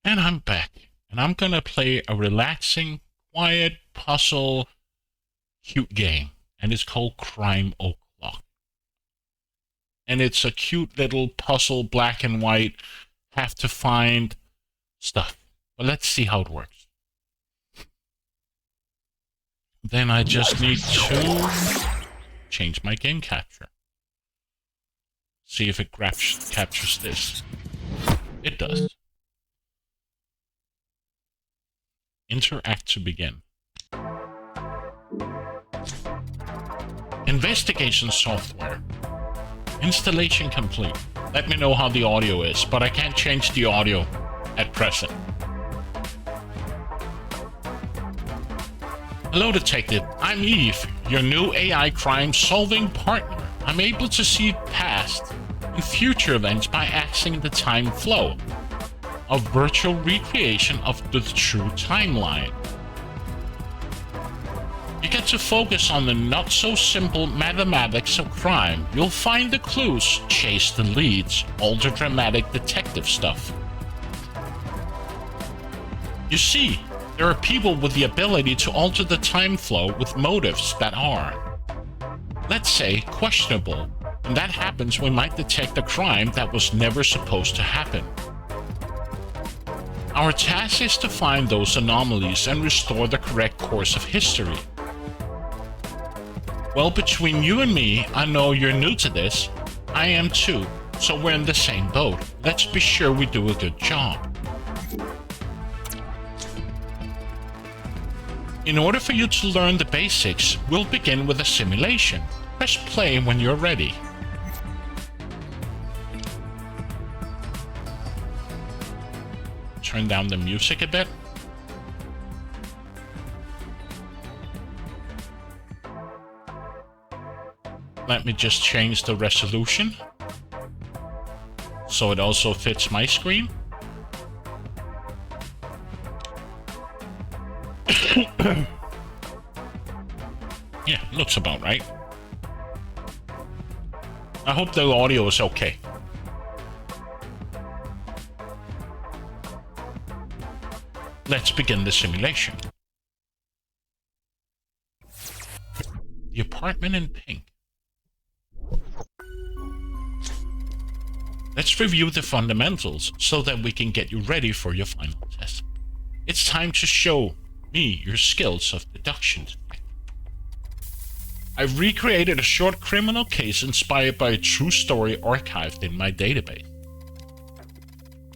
And I'm back. And I'm gonna play a relaxing, quiet, puzzle, cute game. And it's called Crime O'Clock. And it's a cute little puzzle, black and white, have to find stuff. But let's see how it works. Then I just need to change my game capture. See if it captures this. It does. Interact to begin. Investigation software. Installation complete. Let me know how the audio is, but I can't change the audio at present. Hello, Detective. I'm Eve, your new AI crime-solving partner. I'm able to see past and future events by accessing the time flow, a virtual recreation of the true timeline. You get to focus on the not-so-simple mathematics of crime. You'll find the clues, chase the leads, all the dramatic detective stuff. You see, there are people with the ability to alter the time flow with motives that are, let's say, questionable. When that happens, we might detect a crime that was never supposed to happen. Our task is to find those anomalies and restore the correct course of history. Well, between you and me, I know you're new to this. I am too, so we're in the same boat. Let's be sure we do a good job. In order for you to learn the basics, we'll begin with a simulation. Press play when you're ready. Turn down the music a bit. Let me just change the resolution so it also fits my screen. Yeah, looks about right. I hope the audio is okay. Let's begin the simulation. The apartment in pink. Let's review the fundamentals so that we can get you ready for your final test. It's time to show me your skills of deduction. I've recreated a short criminal case inspired by a true story archived in my database.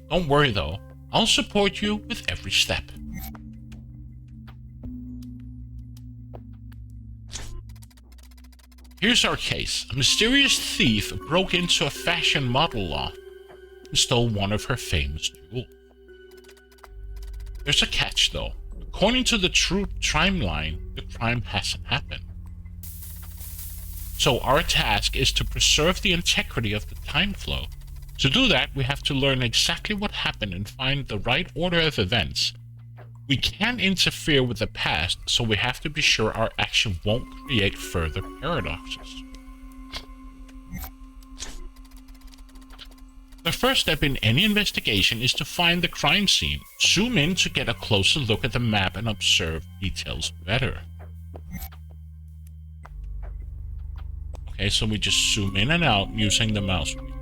Don't worry though, I'll support you with every step. Here's our case. A mysterious thief broke into a fashion model loft and stole one of her famous jewels. There's a catch though. According to the true timeline, the crime hasn't happened. So our task is to preserve the integrity of the time flow. To do that, we have to learn exactly what happened and find the right order of events. We can't interfere with the past, so we have to be sure our action won't create further paradoxes. The first step in any investigation is to find the crime scene. Zoom in to get a closer look at the map and observe details better. Okay, so we just zoom in and out using the mouse wheel.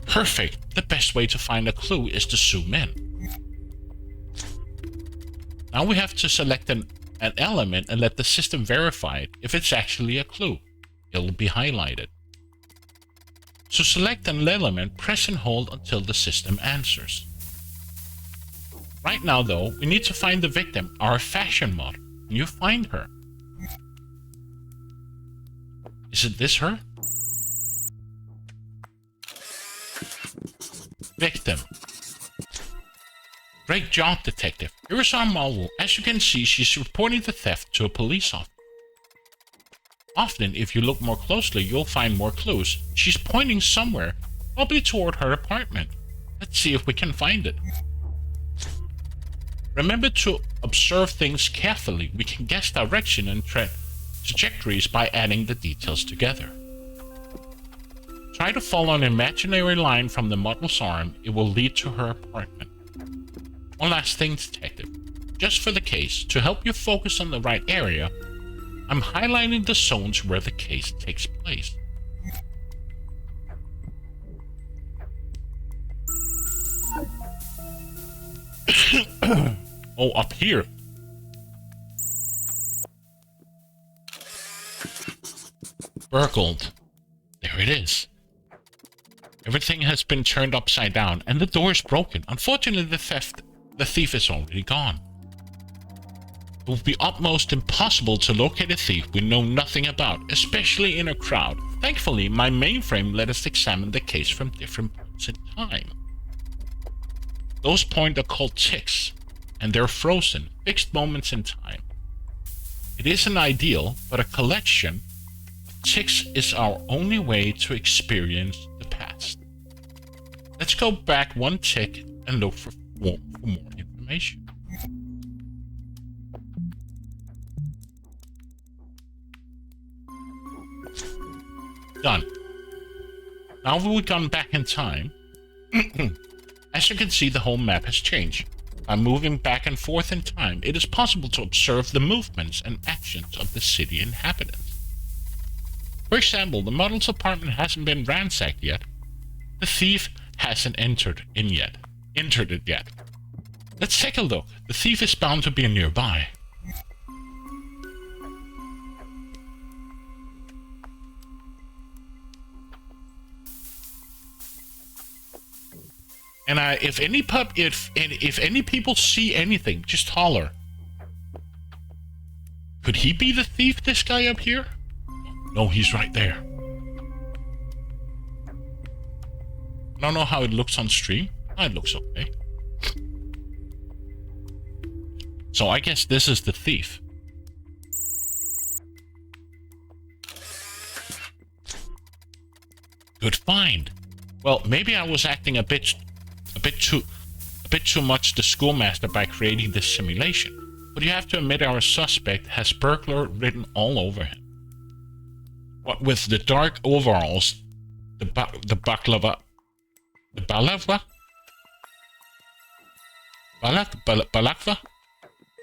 Perfect! The best way to find a clue is to zoom in. Now we have to select an element and let the system verify it. If it's actually a clue, it'll be highlighted. To select an element, press and hold until the system answers. Right now though, we need to find the victim, our fashion model. Can you find her? Is it this her? Victim. Great job, detective. Here is our model. As you can see, she's reporting the theft to a police officer. Often, if you look more closely, you'll find more clues. She's pointing somewhere, probably toward her apartment. Let's see if we can find it. Remember to observe things carefully. We can guess direction and trajectories by adding the details together. Try to follow an imaginary line from the model's arm. It will lead to her apartment. One last thing, detective. Just for the case, to help you focus on the right area, I'm highlighting the zones where the case takes place. Oh, up here. Burgled. There it is. Everything has been turned upside down, and the door is broken. Unfortunately, the thief is already gone. It would be utmost impossible to locate a thief we know nothing about, especially in a crowd. Thankfully, my mainframe let us examine the case from different points in time. Those points are called ticks, and they're frozen, fixed moments in time. It isn't ideal, but a collection of ticks is our only way to experience the past. Let's go back one tick and look for more information. Done. Now we've gone back in time. As you can see, the whole map has changed. By moving back and forth in time, it is possible to observe the movements and actions of the city inhabitants. For example, the model's apartment hasn't been ransacked yet. The thief hasn't entered it yet. Let's take a look. The thief is bound to be nearby. And if any people see anything, just holler. Could he be the thief, this guy up here? No, he's right there. I don't know how it looks on stream. It looks okay. So I guess this is the thief. Good find. Well, maybe I was acting a bit too much the schoolmaster by creating this simulation. But you have to admit our suspect has burglar written all over him. What with the dark overalls, the balaclava,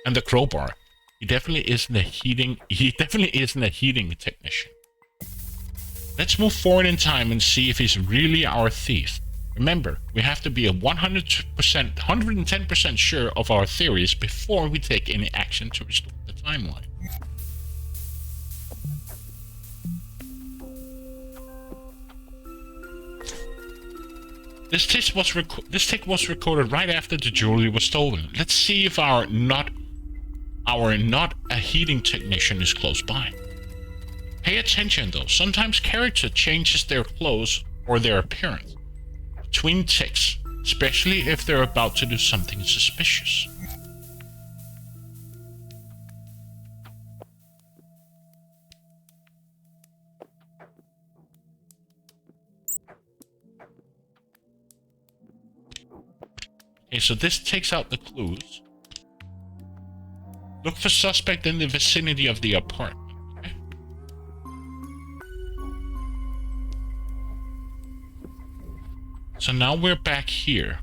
and the crowbar, he definitely isn't a heating technician. Let's move forward in time and see if he's really our thief. Remember, we have to be 110% sure of our theories before we take any action to restore the timeline. This tick was recorded right after the jewelry was stolen. Let's see if our not a heating technician is close by. Pay attention though, sometimes character changes their clothes or their appearance between ticks, especially if they're about to do something suspicious. Okay, so this takes out the clues. Look for suspect in the vicinity of the apartment. Okay? So now we're back here.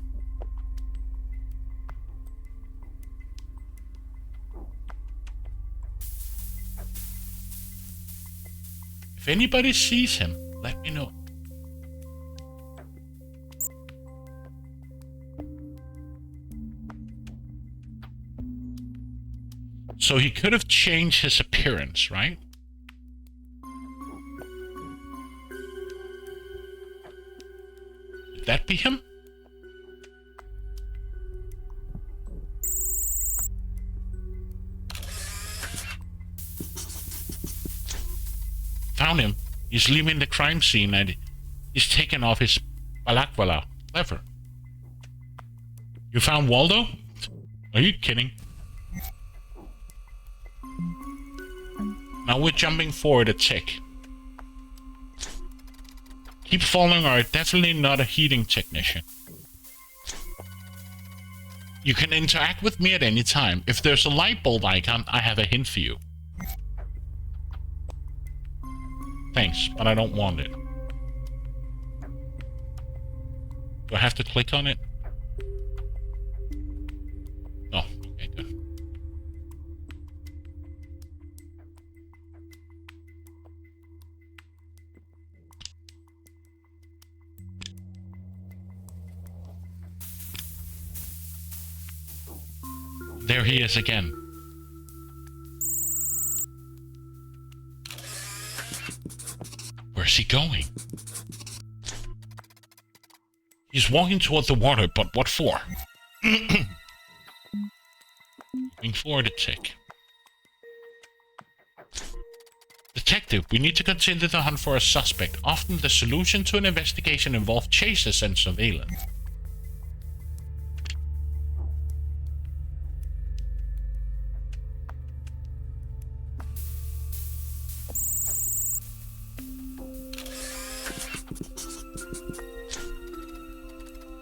If anybody sees him, let me know. So he could have changed his appearance, right? Could that be him? Found him. He's leaving the crime scene and he's taken off his balaclava lever. You found Waldo? Are you kidding? Now we're jumping forward a tick. Keep following our definitely not a heating technician. You can interact with me at any time. If there's a light bulb icon, I have a hint for you. Thanks, but I don't want it. Do I have to click on it? No. Okay, good. There he is again. Where's he going? He's walking toward the water, but what for? Moving forward a tick. Detective, we need to continue the hunt for a suspect. Often the solution to an investigation involves chases and surveillance.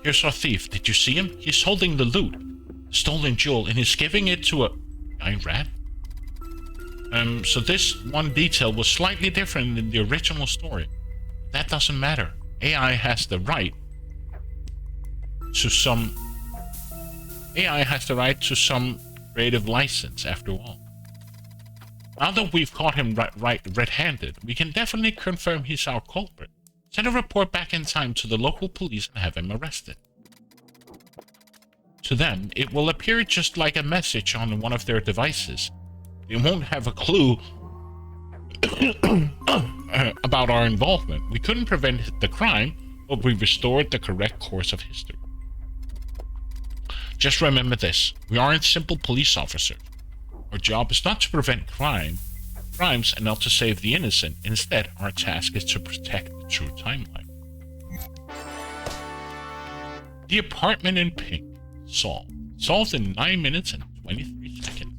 Here's our thief. Did you see him? He's holding the loot. The stolen jewel, and he's giving it to a giant rat. So this one detail was slightly different than the original story. That doesn't matter. AI has the right to some creative license after all. Now that we've caught him red-handed, we can definitely confirm he's our culprit. Send a report back in time to the local police and have him arrested. To them, it will appear just like a message on one of their devices. They won't have a clue about our involvement. We couldn't prevent the crime, but we restored the correct course of history. Just remember this. We aren't simple police officers. Our job is not to prevent crimes and not to save the innocent. Instead, our task is to protect the true timeline. The apartment in pink. Solved. Solved in 9 minutes and 23 seconds.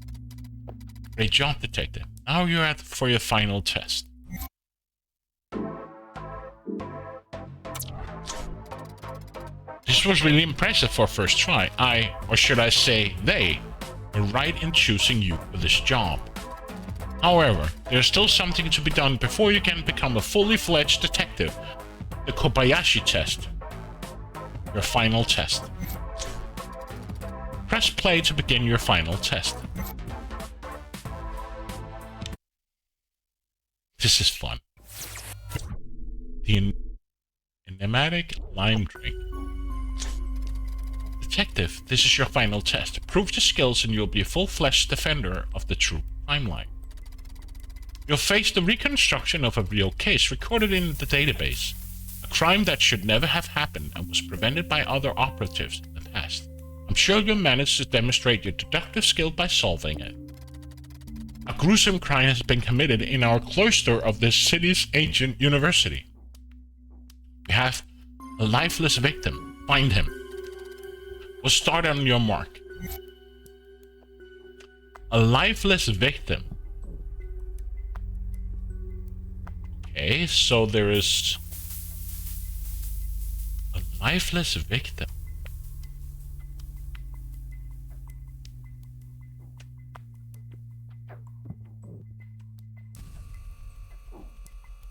Great job, detective. Now you're at for your final test. This was really impressive for first try. Or should I say they, were right in choosing you for this job. However, there's still something to be done before you can become a fully fledged detective. The Kobayashi test. Your final test. Press play to begin your final test. This is fun. The enigmatic lime drink. Detective, this is your final test. Prove your skills and you'll be a full-fledged defender of the true timeline. You'll face the reconstruction of a real case recorded in the database. A crime that should never have happened and was prevented by other operatives in the past. I'm sure you'll manage to demonstrate your deductive skill by solving it. A gruesome crime has been committed in our cloister of this city's ancient university. We have a lifeless victim. Find him. We'll start on your mark. A lifeless victim. Okay, so there is a lifeless victim.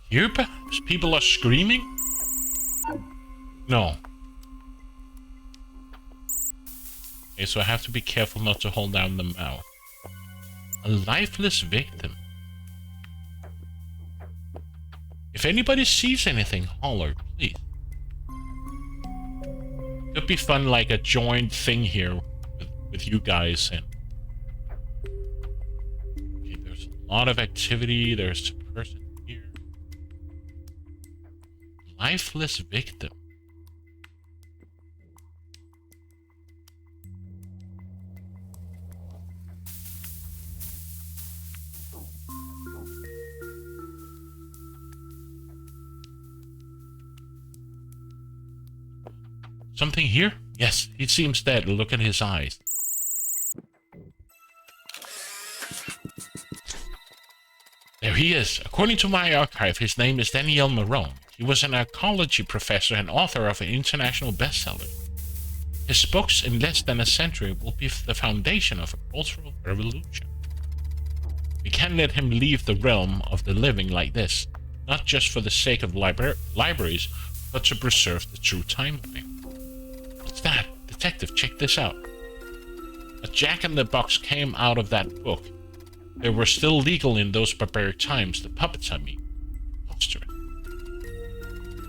Here, perhaps? People are screaming? No. Okay, so I have to be careful not to hold down the mouse. A lifeless victim. If anybody sees anything, holler, please. Could be fun, like a joint thing here with you guys. And okay, there's a lot of activity. There's a person here. Lifeless victim. Something here? Yes, he seems dead. Look at his eyes. There he is. According to my archive, his name is Daniel Marone. He was an archaeology professor and author of an international bestseller. His books in less than a century will be the foundation of a cultural revolution. We can't let him leave the realm of the living like this, not just for the sake of libraries, but to preserve the true timeline. Detective, check this out. A jack-in-the-box came out of that book. They were still legal in those barbaric times, the puppets, I mean. Preposterous.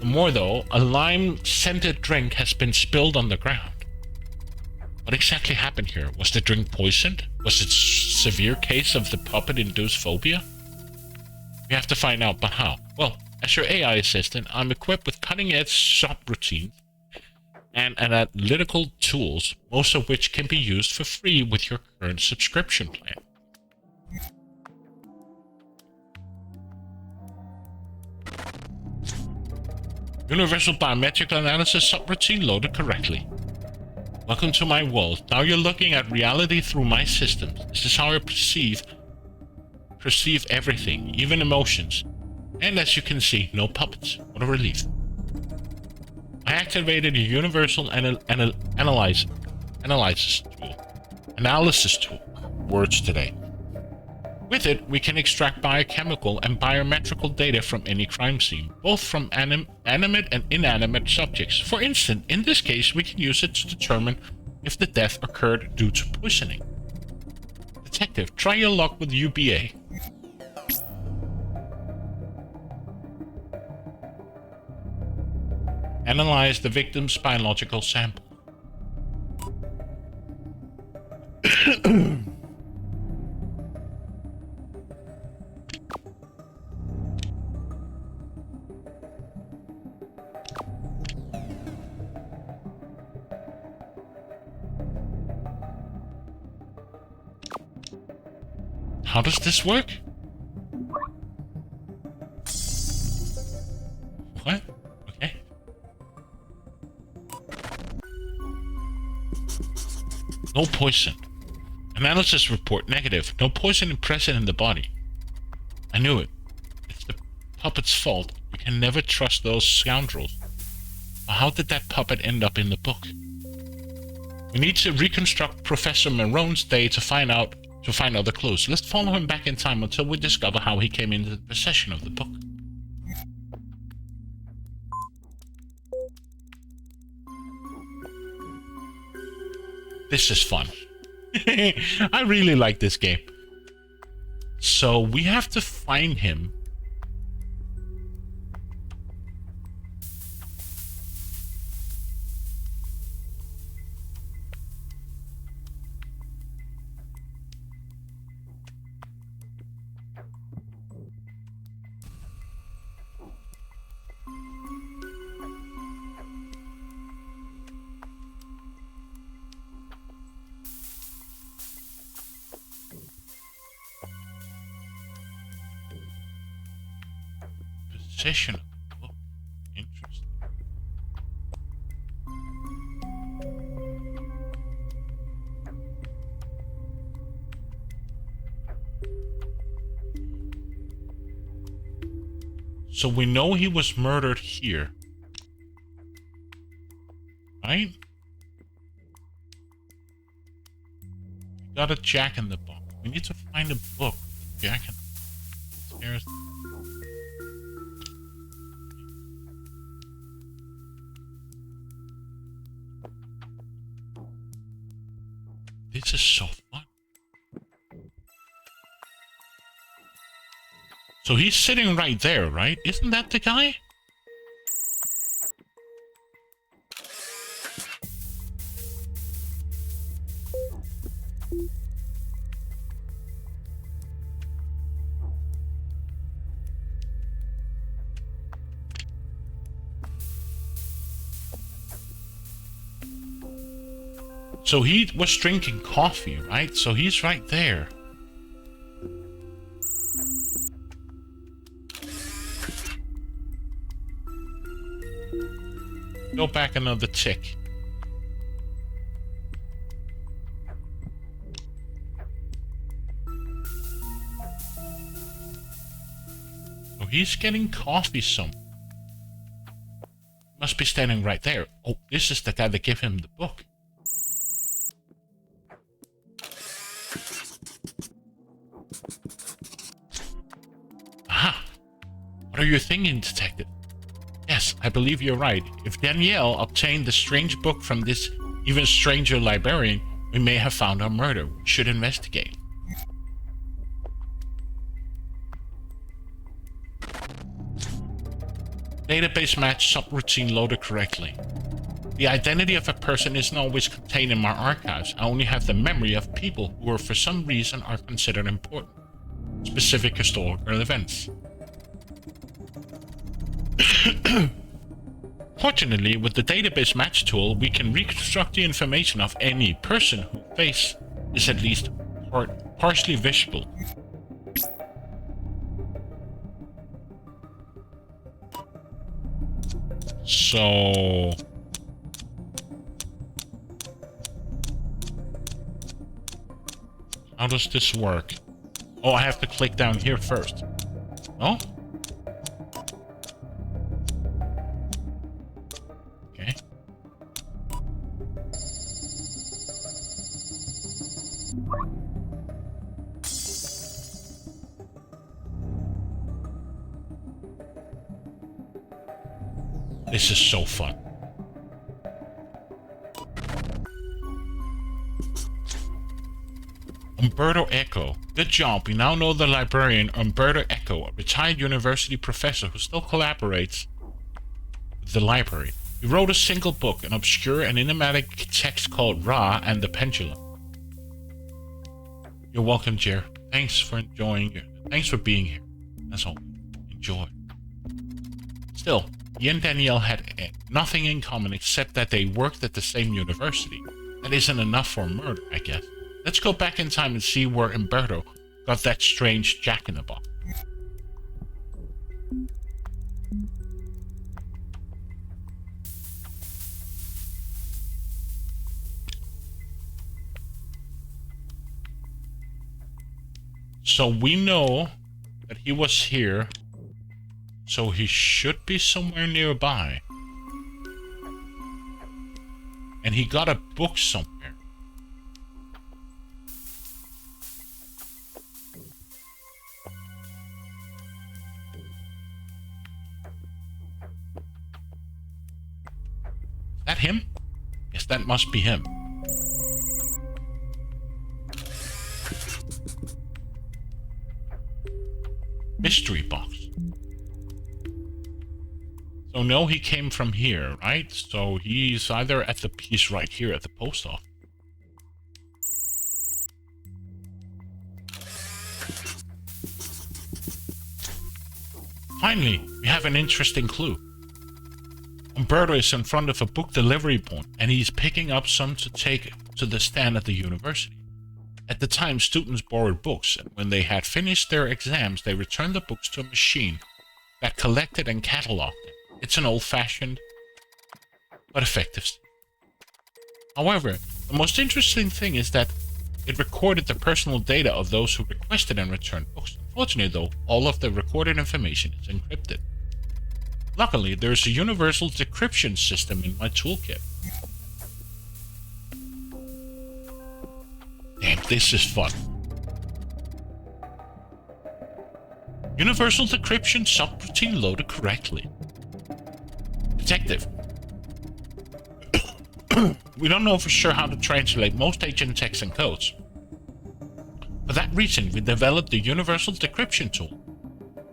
More though, a lime-scented drink has been spilled on the ground. What exactly happened here? Was the drink poisoned? Was it a severe case of the puppet-induced phobia? We have to find out, but how? Well, as your AI assistant, I'm equipped with cutting-edge shop routines and analytical tools, most of which can be used for free with your current subscription plan. Universal biometric analysis subroutine loaded correctly. Welcome to my world. Now you're looking at reality through my systems. This is how I perceive everything, even emotions. And as you can see, no puppets. What a relief. I activated a universal analysis tool. Words today. With it, we can extract biochemical and biometrical data from any crime scene, both from animate and inanimate subjects. For instance, in this case, we can use it to determine if the death occurred due to poisoning. Detective, try your luck with UBA. Analyze the victim's biological sample. How does this work? What? Okay. No poison. Analysis report negative. No poison present in the body. I knew it. It's the puppet's fault. You can never trust those scoundrels. But how did that puppet end up in the book? We need to reconstruct Professor Marone's day to find other clues. Let's follow him back in time until we discover how he came into possession of the book. This is fun. I really like this game. So we have to find him. Possession of the book. Interesting. So we know he was murdered here. Right? We got a jack in the box. We need to find a book with a jack in the box. This is so fun. So he's sitting right there, right? Isn't that the guy? So he was drinking coffee, right? So he's right there. Go back another tick. So he's getting coffee somewhere. Must be standing right there. Oh, this is the guy that gave him the book. Aha! What are you thinking, Detective? Yes, I believe you're right. If Danielle obtained the strange book from this Even stranger librarian, we may have found our murder. We should investigate. Database match subroutine loaded correctly. The identity of a person isn't always contained in my archives. I only have the memory of people who, for some reason, are considered important. Specific historical events. Fortunately, with the database match tool, we can reconstruct the information of any person whose face is at least partially visible. So... how does this work? Oh, I have to click down here first. Oh? Okay. This is so fun. Umberto Eco. Good job. We now know the librarian Umberto Eco, a retired university professor who still collaborates with the library. He wrote a single book, an obscure and enigmatic text called Ra and the Pendulum. You're welcome, Jer. Thanks for being here. That's all. Enjoy. Still, he and Danielle had nothing in common except that they worked at the same university. That isn't enough for a murder, I guess. Let's go back in time and see where Umberto got that strange jack-in-the-box. So we know that he was here, so he should be somewhere nearby. And he got a book somewhere. That him? Yes, that must be him. Mystery box. So no, he came from here, right? So he's either at the piece right here at the post office. Finally, we have an interesting clue. Umberto is in front of a book delivery point, and he's picking up some to take to the stand at the university. At the time, students borrowed books, and when they had finished their exams, they returned the books to a machine that collected and cataloged them. It's an old-fashioned, but effective system. However, the most interesting thing is that it recorded the personal data of those who requested and returned books. Unfortunately, though, all of the recorded information is encrypted. Luckily, there is a universal decryption system in my toolkit. Damn, this is fun. Universal decryption subroutine loaded correctly. Detective. We don't know for sure how to translate most agent texts and codes. For that reason, we developed the universal decryption tool.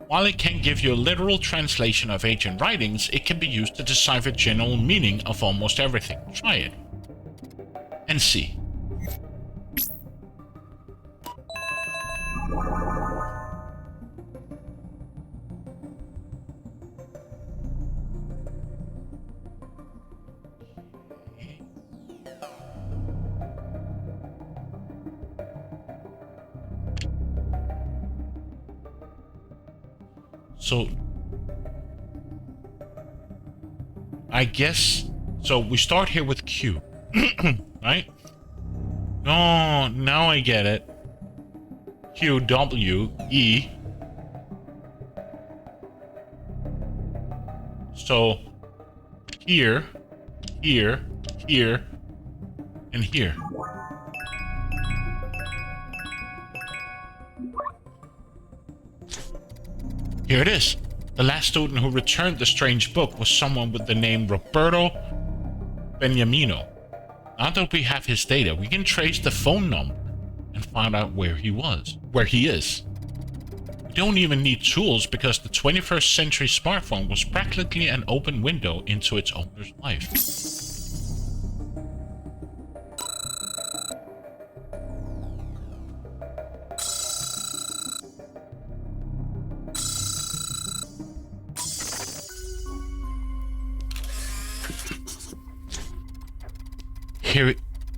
While it can give you a literal translation of ancient writings, it can be used to decipher general meaning of almost everything. Try it. And see. So, I guess, so we start here with Q, right? Oh, now I get it. Q, W, E. So, here, here, here, and here. Here it is. The last student who returned the strange book was someone with the name Roberto Beniamino. Now that we have his data, we can trace the phone number and find out where he is. We don't even need tools because the 21st century smartphone was practically an open window into its owner's life.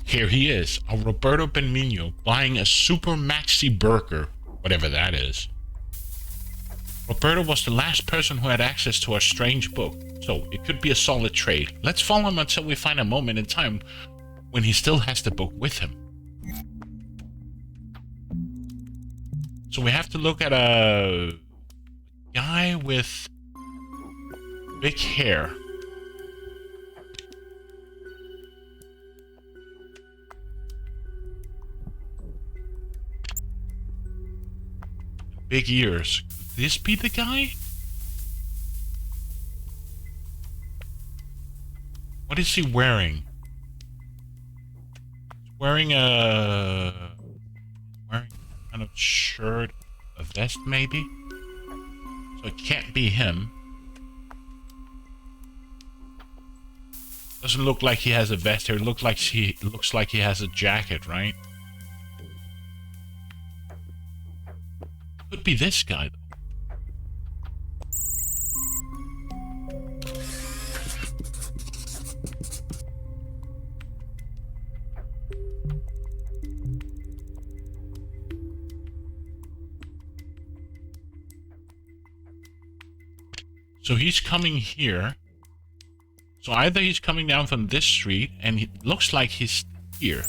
Here he is, a Roberto Benigno buying a Super Maxi Burger, whatever that is. Roberto was the last person who had access to our strange book, so it could be a solid trade. Let's follow him until we find a moment in time when he still has the book with him. So we have to look at a guy with big hair. Big ears. Could this be the guy? What is he wearing? He's wearing a kind of shirt, a vest maybe? So it can't be him. Doesn't look like he has a vest here. It looks like he has a jacket, right? Could be this guy, though. So he's coming here. So either he's coming down from this street, and it looks like he's here.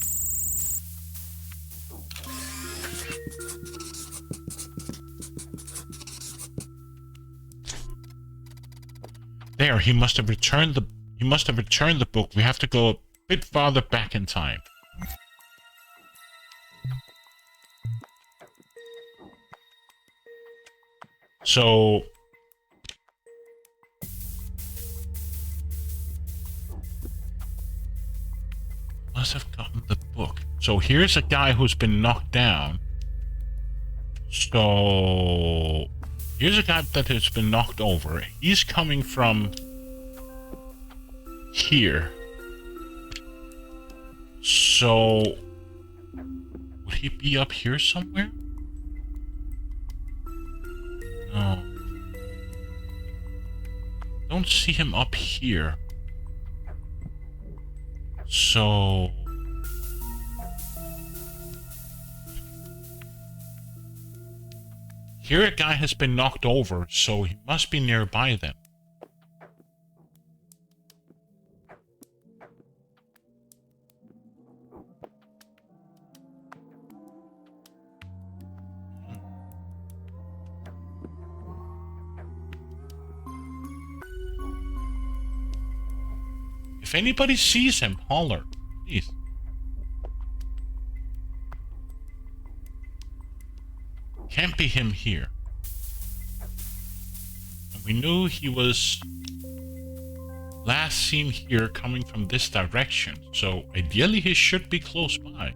There, he must have returned the book. We have to go a bit farther back in time. So must have gotten the book. So here's a guy who's been knocked down. So here's a guy that has been knocked over. He's coming from here. So would he be up here somewhere? No. Don't see him up here. So here a guy has been knocked over, so he must be nearby then. If anybody sees him, holler, please. Can't be him here. And we knew he was last seen here coming from this direction, so ideally he should be close by.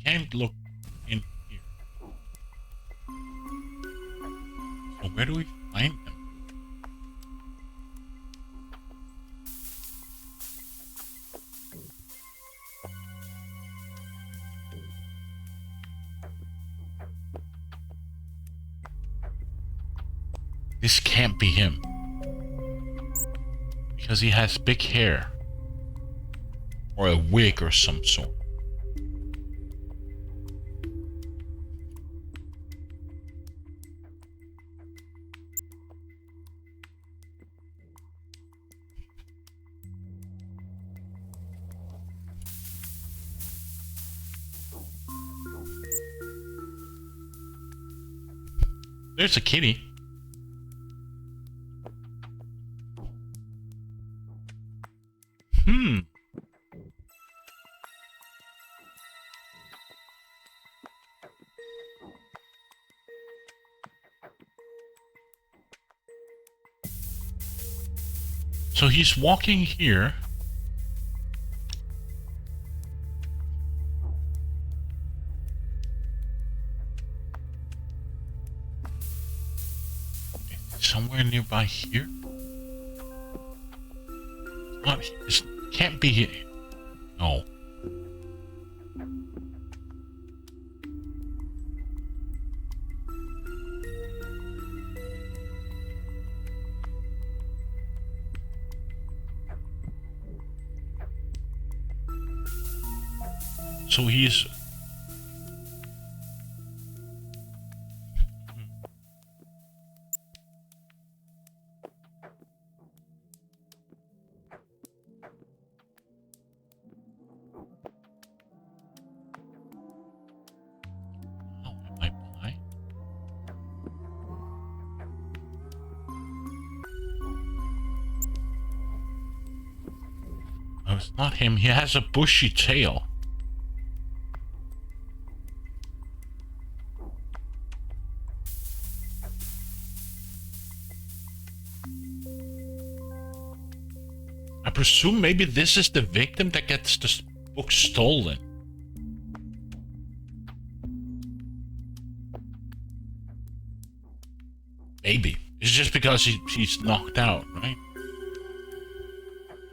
Can't look in here. So where do we find him? This can't be him. Because he has big hair. Or a wig or some sort. There's a kitty. Hmm. So he's walking here. Somewhere nearby here? Not, it can't be here. No. So he's... Oh, am I blind? Oh, it's not him. He has a bushy tail. I presume maybe this is the victim that gets the book stolen. Maybe. It's just because he's knocked out, right?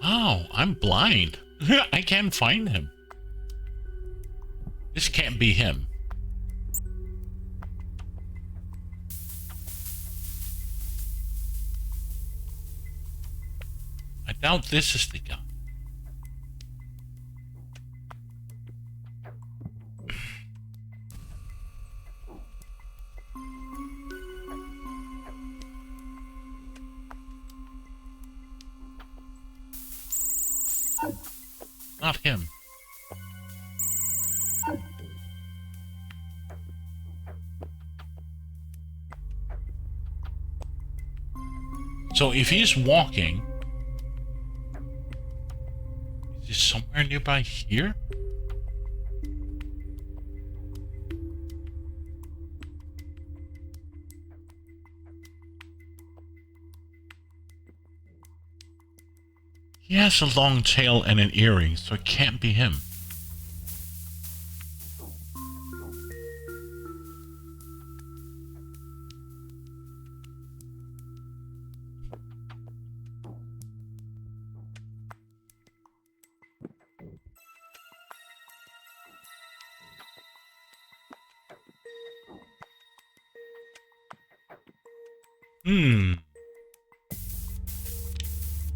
Oh, I'm blind. I can't find him. This can't be him. I doubt this is the guy. Not him. So if he's walking, is he somewhere nearby here? He has a long tail and an earring, so it can't be him.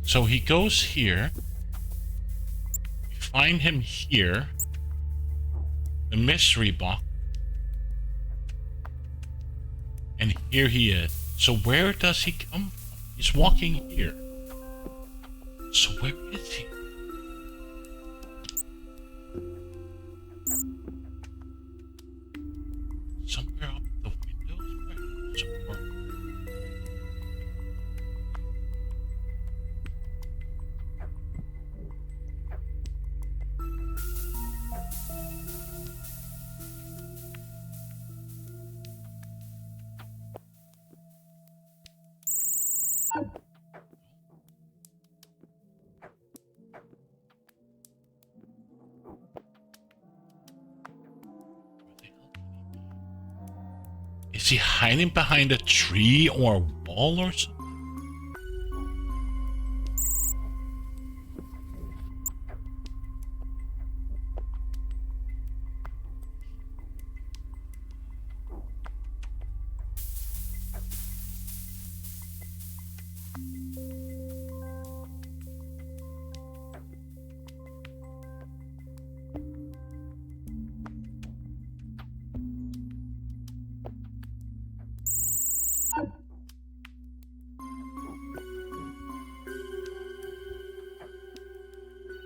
So he goes here. We find him here. The mystery box. And here he is. So where does he come from? He's walking here. So where is he? Somewhere up the windows? Somewhere. Is he hiding behind a tree or a wall or something?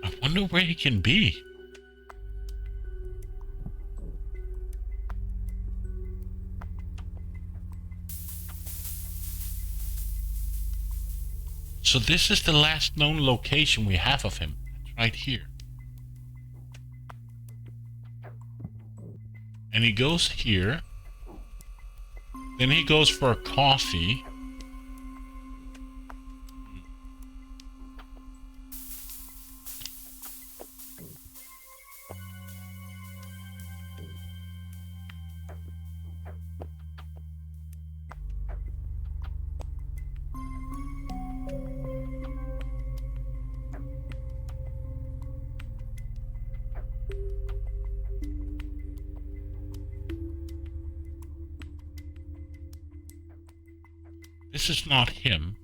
I wonder where he can be. So this is the last known location we have of him. It's right here. And he goes here. Then he goes for a coffee. This is not him.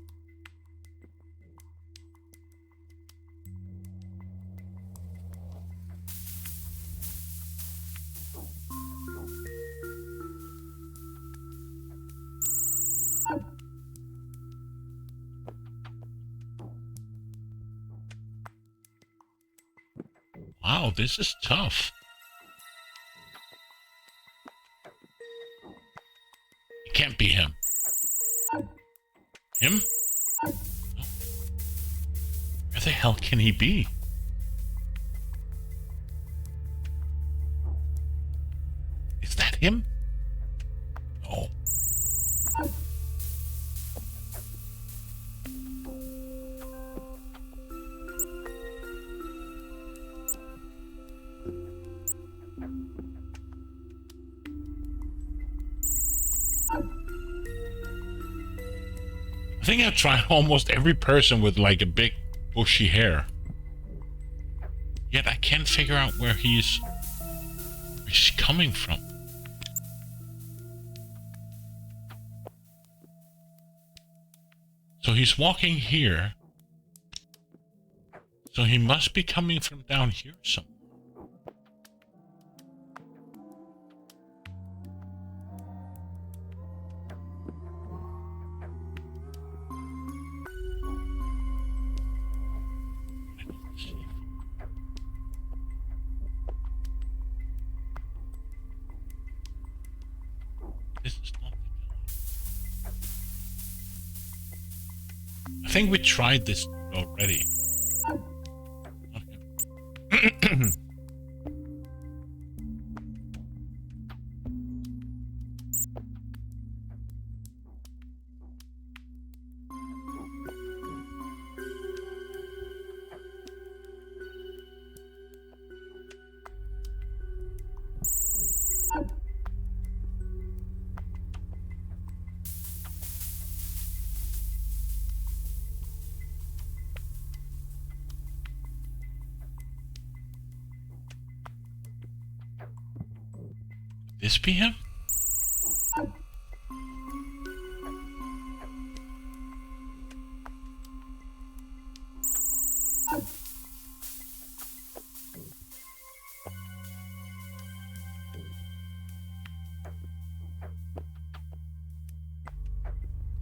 Wow, this is tough. It can't be him. Him? No. Where the hell can he be? Is that him? No. I think I've tried almost every person with like a big bushy hair. Yet I can't figure out where he's coming from. So he's walking here. So he must be coming from down here somewhere. This is not the guy. I think we tried this already. Okay. This be him?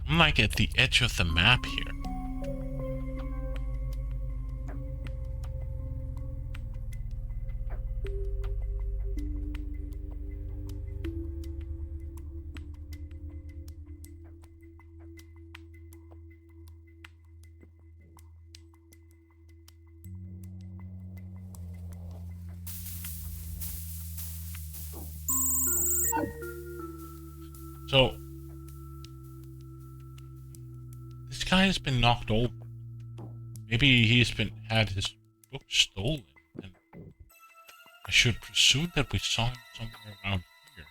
I'm like at the edge of the map here. So, this guy has been knocked over. Maybe he's had his book stolen, and I should presume that we saw him somewhere around here.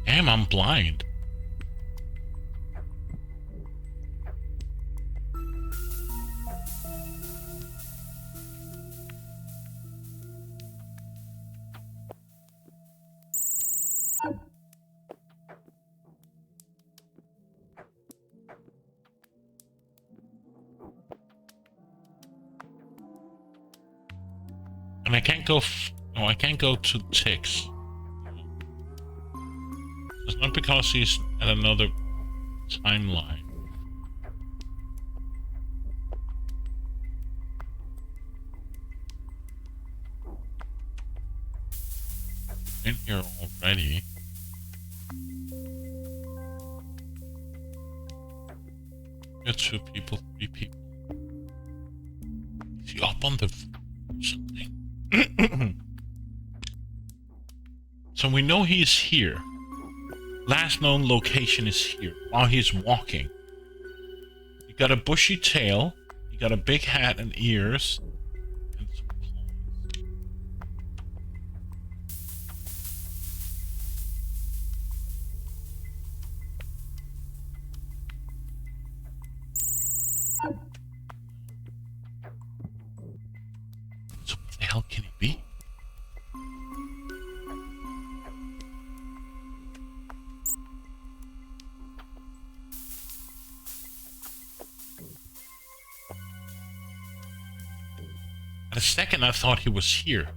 Damn, I'm blind. I can't go. Oh, I can't go to Tix. It's not because he's at another timeline. In here already. Got 2 people, 3 people. Is he up on the something? So we know he's here. Last known location is here while he's walking. He got a bushy tail, he got a big hat and ears, and some claws. So what the hell can he be? At a second, I thought he was here.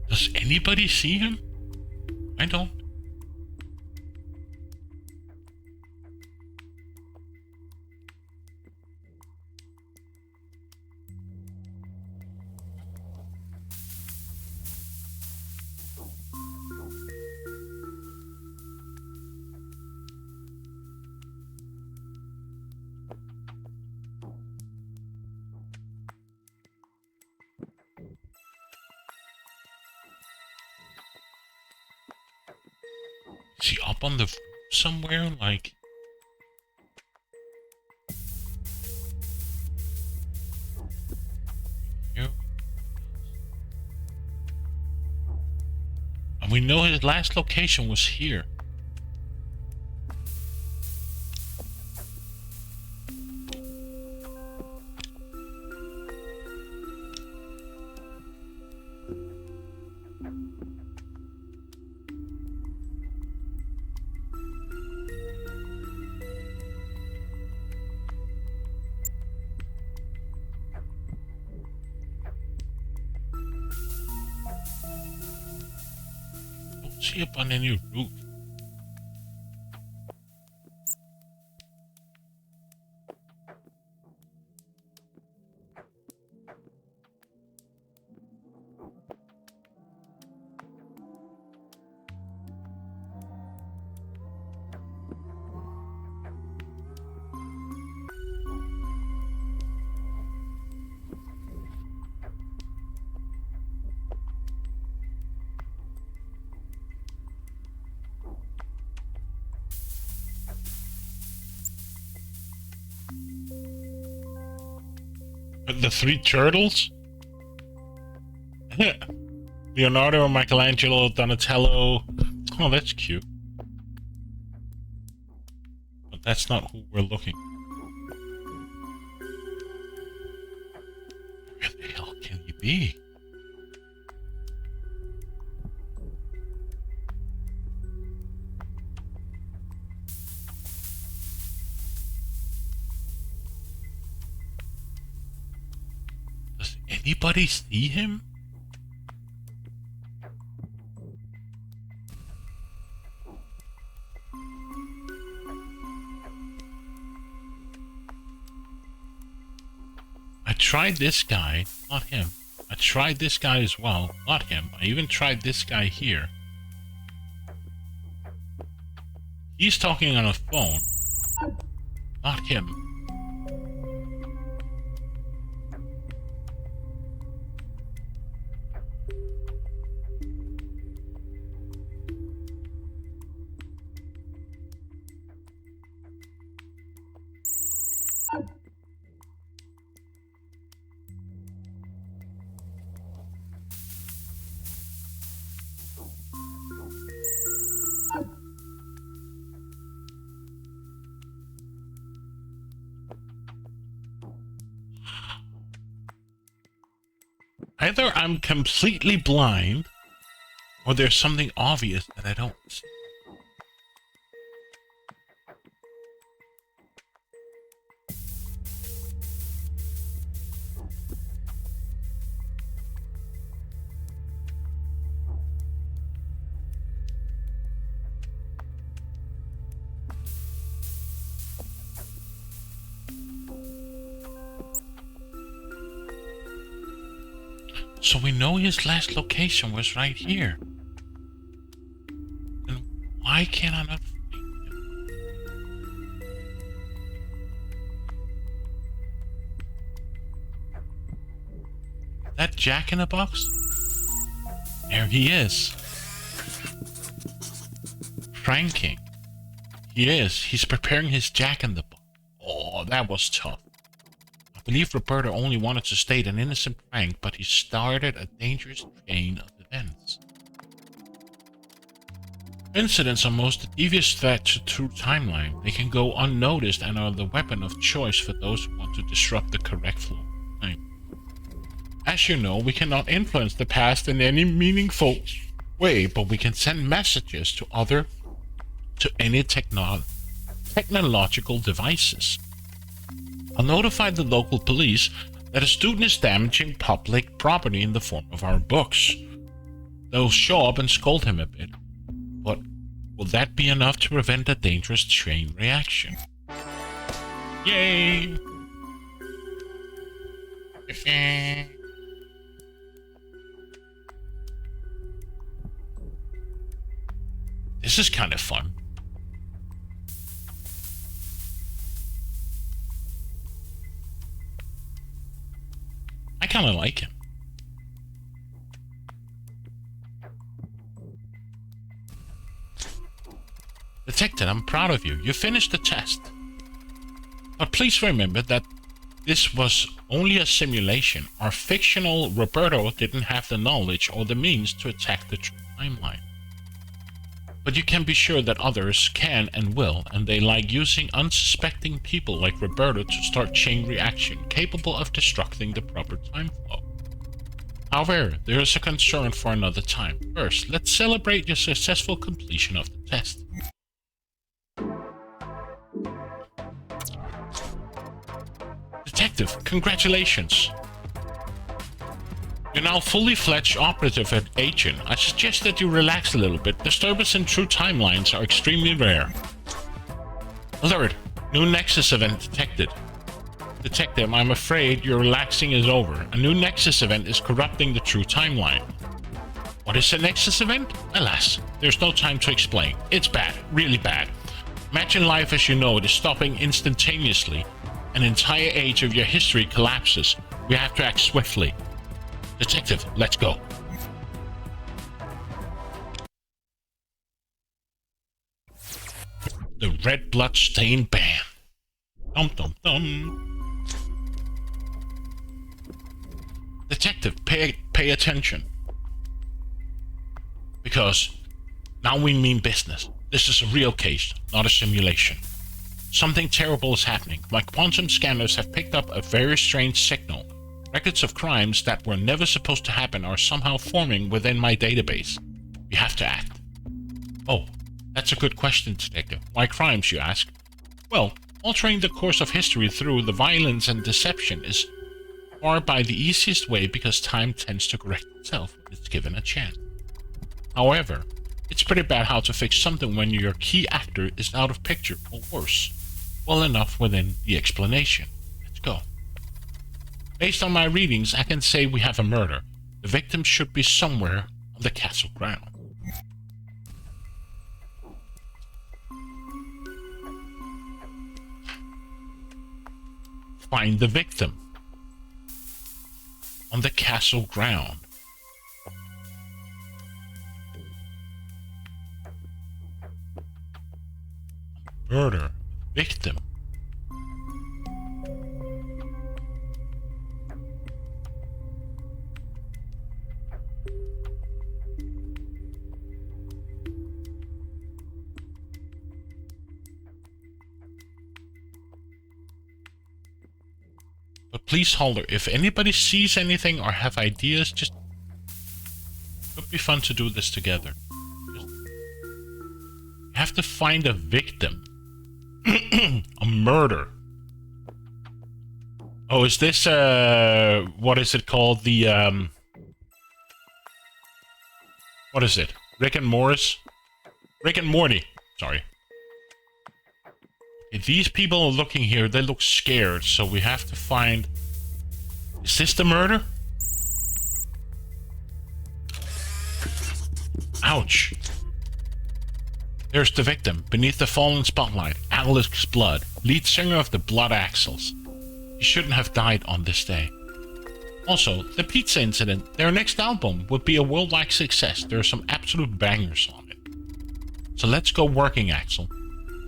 Does anybody see him? I don't. Is he up on the roof somewhere? Like... here? And we know his last location was here. See up on any roof. The 3 turtles? Leonardo, Michelangelo, Donatello. Oh, that's cute. But that's not who we're looking for. Where the hell can he be? Anybody see him? I tried this guy, not him. I tried this guy as well, not him. I even tried this guy here. He's talking on a phone, not him. Either I'm completely blind, or there's something obvious that I don't see. So we know his last location was right here. Then why can I not find him? That Jack in the Box? There he is. Pranking. He is. He's preparing his Jack in the Box. Oh, that was tough. I believe Roberto only wanted to state an innocent prank, but he started a dangerous chain of events. Incidents are most devious threat to true timeline. They can go unnoticed and are the weapon of choice for those who want to disrupt the correct flow of time. As you know, we cannot influence the past in any meaningful way, but we can send messages to any technological devices. I'll notify the local police that a student is damaging public property in the form of our books. They'll show up and scold him a bit, but will that be enough to prevent a dangerous chain reaction? Yay! This is kind of fun. I kind of like him. Detective, I'm proud of you. You finished the test. But please remember that this was only a simulation. Our fictional Roberto didn't have the knowledge or the means to attack the true timeline. But you can be sure that others can and will, and they like using unsuspecting people like Roberto to start chain reaction capable of destructing the proper time flow. However, there is a concern for another time. First, let's celebrate your successful completion of the test. Detective, congratulations! You're now fully fledged operative agent. I suggest that you relax a little bit. Disturbances in true timelines are extremely rare. Alert! New Nexus event detected. Detective, I'm afraid your relaxing is over. A new Nexus event is corrupting the true timeline. What is a Nexus event? Alas, there's no time to explain. It's bad, really bad. Imagine life as you know it is stopping instantaneously. An entire age of your history collapses. We have to act swiftly. Detective, let's go. The red blood-stained band. Dum dum dum. Detective, pay attention. Because now we mean business. This is a real case, not a simulation. Something terrible is happening. My quantum scanners have picked up a very strange signal. Records of crimes that were never supposed to happen are somehow forming within my database. We have to act. Oh, that's a good question, Detective. Why crimes, you ask? Well, altering the course of history through the violence and deception is far by the easiest way because time tends to correct itself when it's given a chance. However, it's pretty bad how to fix something when your key actor is out of picture or worse. Well enough within the explanation. Let's go. Based on my readings, I can say we have a murder. The victim should be somewhere on the castle ground. Find the victim. On the castle ground. Murder. Victim. But please, Holder, if anybody sees anything or have ideas, just... It would be fun to do this together. You have to find a victim. A murder. Oh, is this, what is it called? The, what is it? Rick and Morris? Rick and Morty. Sorry. If these people are looking here, they look scared, so we have to find... Is this the murder? Ouch! There's the victim, beneath the fallen spotlight, Alex Blood, lead singer of the Blood Axles. He shouldn't have died on this day. Also, the pizza incident, their next album would be a worldwide success. There are some absolute bangers on it. So let's go working, Axel.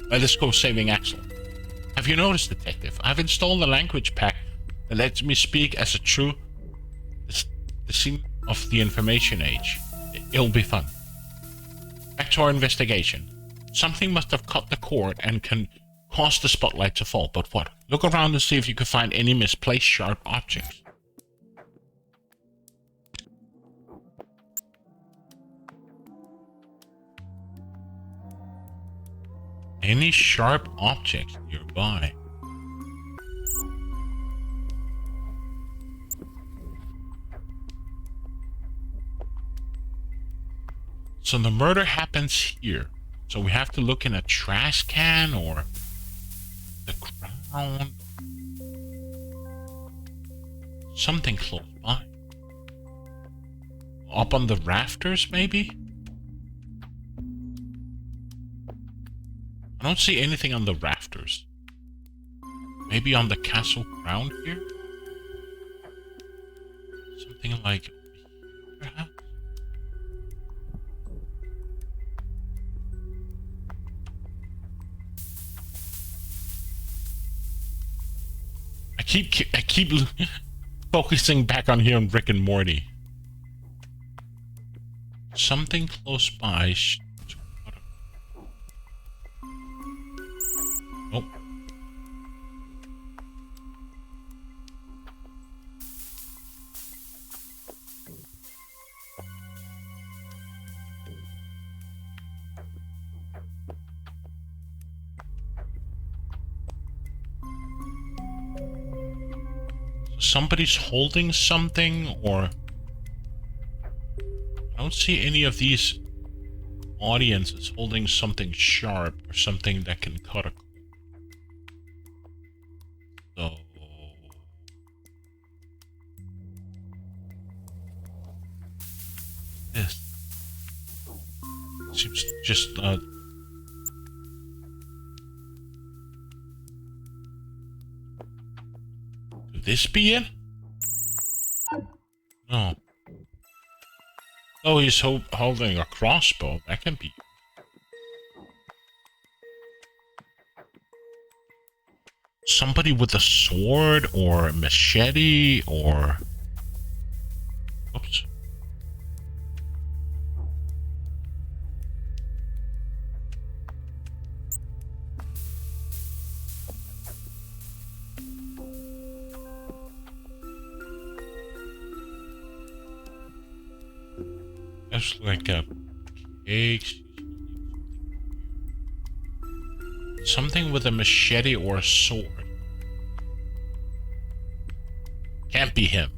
Let's go saving Axel. Have you noticed, Detective? I've installed a language pack that lets me speak as a true descendant of the information age. It'll be fun. Back to our investigation. Something must have cut the cord and can cause the spotlight to fall, but what? Look around and see if you can find any misplaced sharp objects. Any sharp objects nearby? So the murder happens here. So we have to look in a trash can or the ground. Something close by. Up on the rafters, maybe? I don't see anything on the rafters. Maybe on the castle ground here? Something like perhaps? I keep focusing back on here on Rick and Morty. Something close by. Nope. Somebody's holding something, or I don't see any of these audiences holding something sharp or something that can cut a. So this seems just could this be it? No. Oh, he's holding a crossbow. That can be. Somebody with a sword or a machete or. Oops. That's like a cake. Something with a machete or a sword. Can't be him.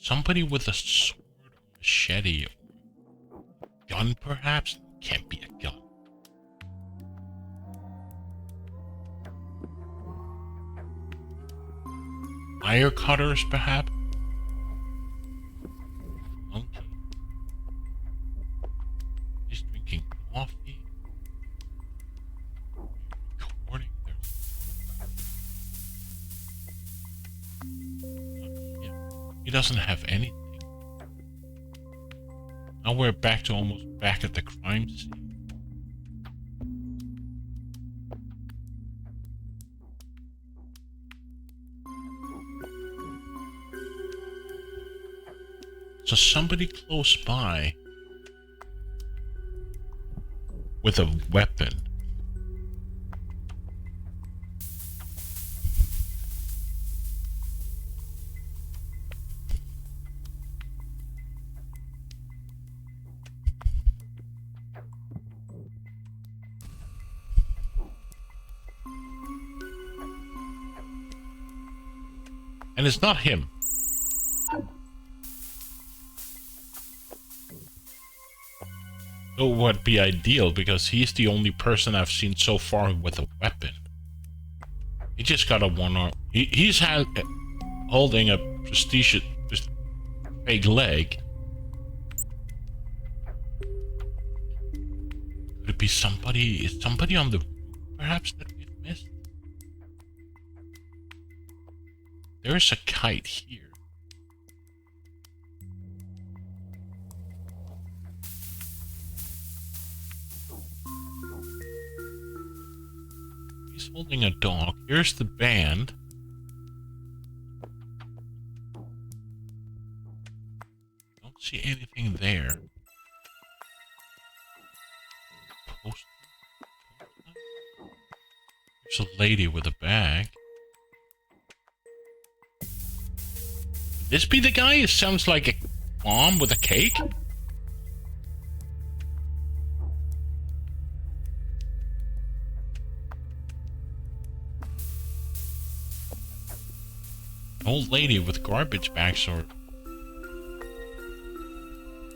Somebody with a sword or machete. Gun, perhaps? Can't be a gun. Wire cutters, perhaps? Monkey. He's drinking coffee. Recording. He doesn't have anything. Now we're back to almost back at the crime scene. So somebody close by with a weapon. And it's not him. It would be ideal because he's the only person I've seen so far with a weapon. He just got a one arm. He's holding a prestigious fake leg. Could it be somebody? Is somebody on the roof perhaps that we've missed? There's a kite here. He's holding a dog. Here's the band. Don't see anything there. Post. There's a lady with a bag. Could this be the guy? It sounds like a mom with a cake. Old lady with garbage bags or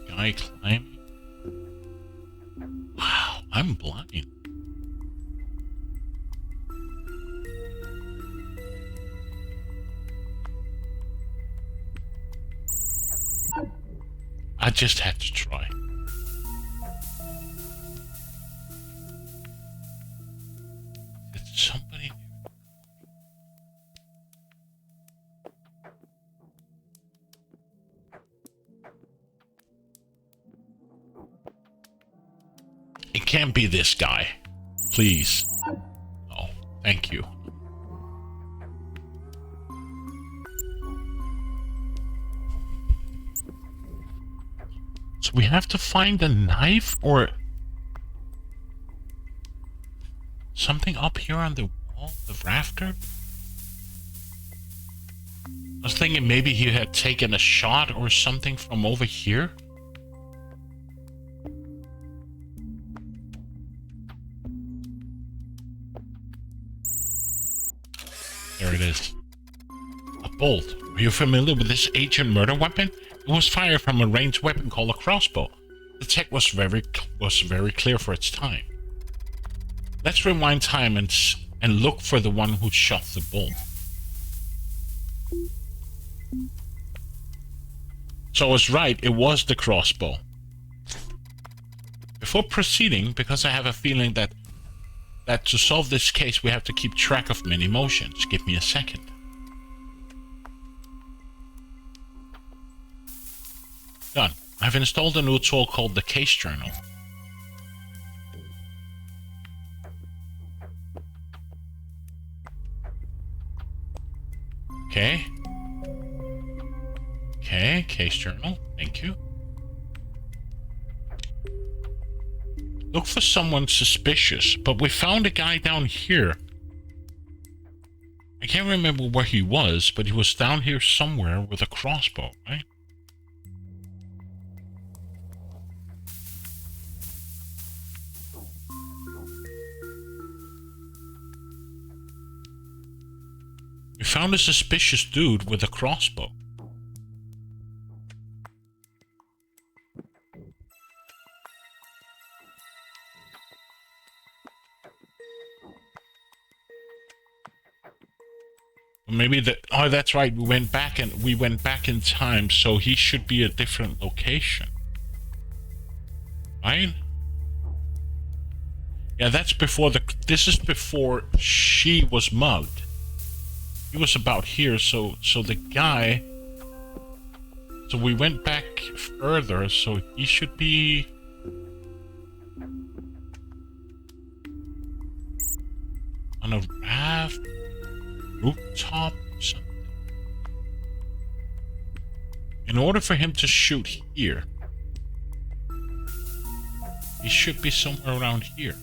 guy climbing. Wow, I'm blind. I just had to try. It's somebody. It can't be this guy. Please. Oh, thank you. So we have to find a knife or something up here on the wall, the rafter? I was thinking maybe he had taken a shot or something from over here. There it is. A bolt. Are you familiar with this ancient murder weapon? It was fired from a ranged weapon called a crossbow. The tech was very clear for its time. Let's rewind time and look for the one who shot the bolt. So I was right, it was the crossbow. Before proceeding, because I have a feeling that to solve this case we have to keep track of many motions. Give me a second. Done. I've installed a new tool called the Case Journal. Okay. Okay, Case Journal. Thank you. Look for someone suspicious, but we found a guy down here. I can't remember where he was, but he was down here somewhere with a crossbow, right? We found a suspicious dude with a crossbow. Maybe oh, that's right. We went back in time, so he should be a different location. Right? Yeah, that's before this is before she was mugged. He was about here, so the guy. So we went back further, so he should be on a raft, rooftop, something. In order for him to shoot here, he should be somewhere around here.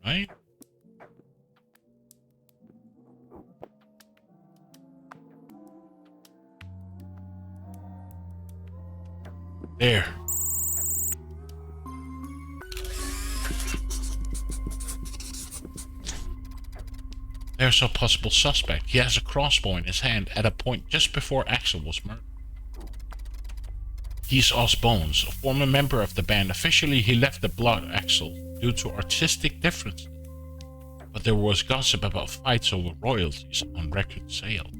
Right? There. There's a possible suspect. He has a crossbow in his hand at a point just before Axel was murdered. He's Os Bones, a former member of the band. Officially, he left the Blood Axel due to artistic differences, but there was gossip about fights over royalties on record sale.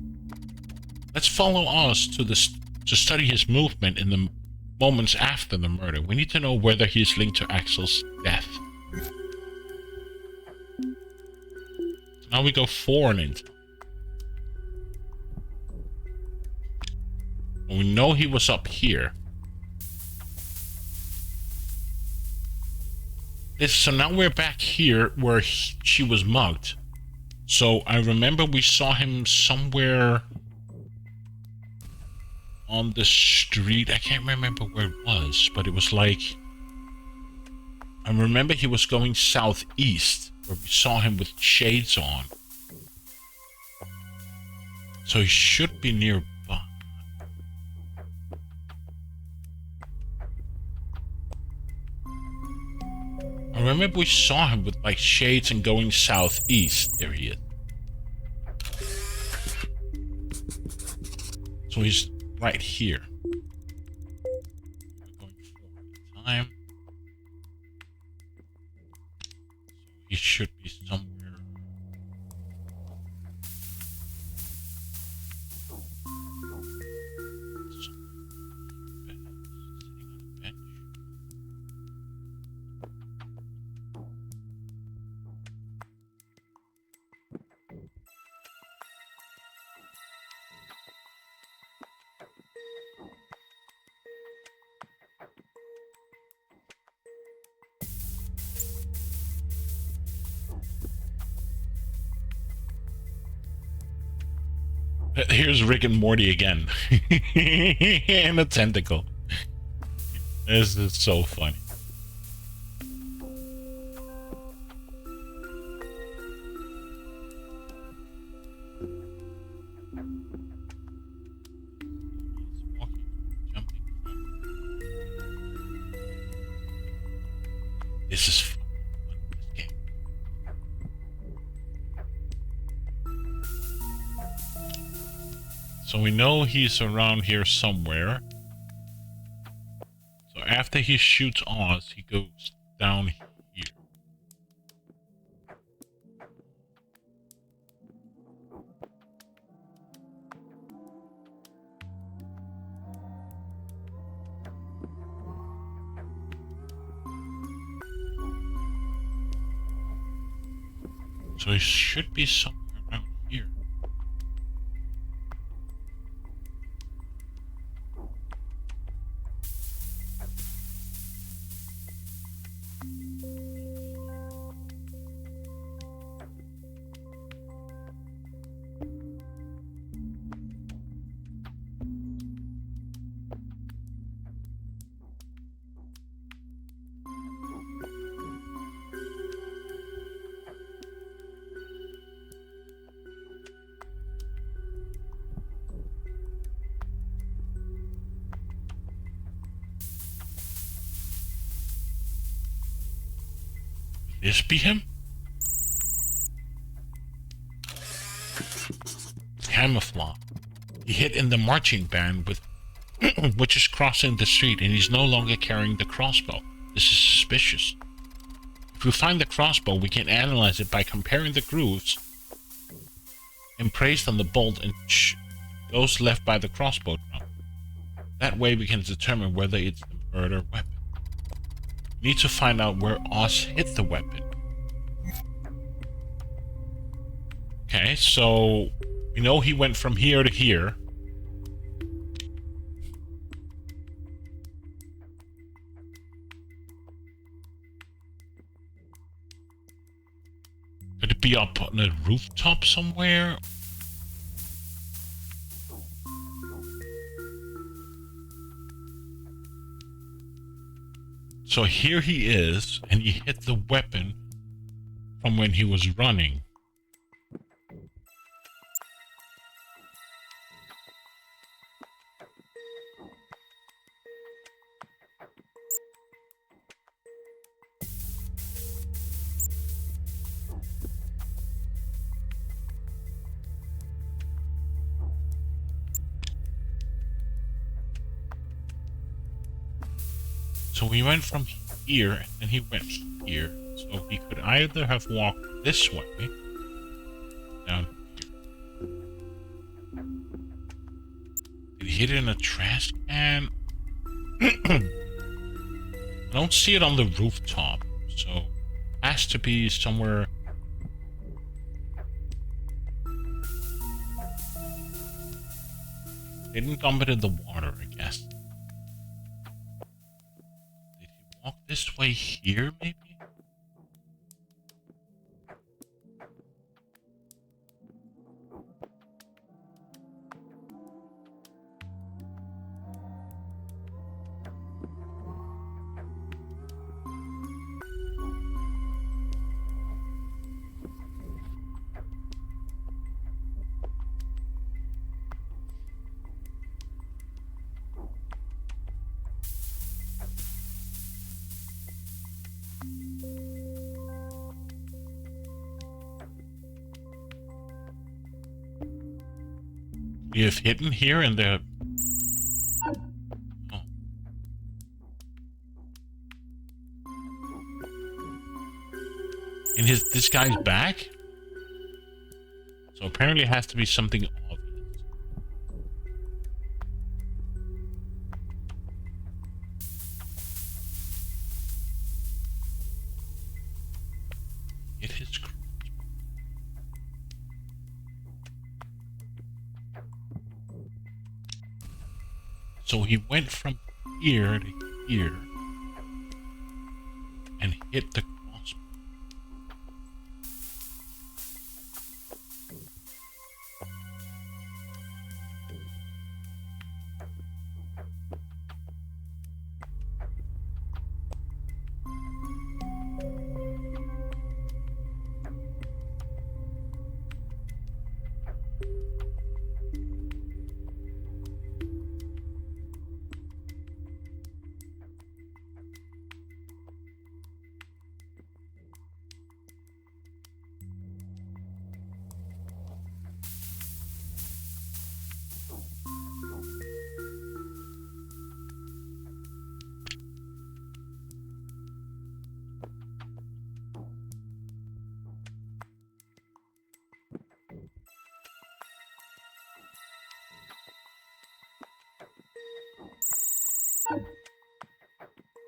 Let's follow Oz to study his movement in the moments after the murder. We need to know whether he is linked to Axel's death. Now we go forward into. We know he was up here. So now we're back here where she was mugged. So I remember we saw him somewhere on the street. I can't remember where it was, but it was like... I remember he was going southeast, where we saw him with shades on. So he should be nearby. I remember we saw him with like shades and going southeast. There he is. So he's right here. We're going forward time. So he should be somewhere. Here's Rick and Morty again. And a tentacle. This is so funny. This is fun. This game. So we know he's around here somewhere. So after he shoots Oz, he goes down here. So he should be somewhere around here. This be him? Camouflage. He hid in the marching band with which is crossing the street, and he's no longer carrying the crossbow. This is suspicious. If we find the crossbow, we can analyze it by comparing the grooves embraced on the bolt and those left by the crossbow drum. That way we can determine whether it's the murder weapon. We need to find out where Oz hit the weapon. Okay, so we know he went from here to here. Could it be up on a rooftop somewhere? So here he is, and he hit the weapon from when he was running. So we went from here, and he went here. So he could either have walked this way, down here. Did he hit it in a trash can? I don't see it on the rooftop, so it has to be somewhere. Didn't dump it in the water, I guess. Did he walk this way here, maybe? We have hidden here in the... Oh. In this guy's back? So apparently it has to be something obvious. Hit his... So he went from here to here and hit the crossbow.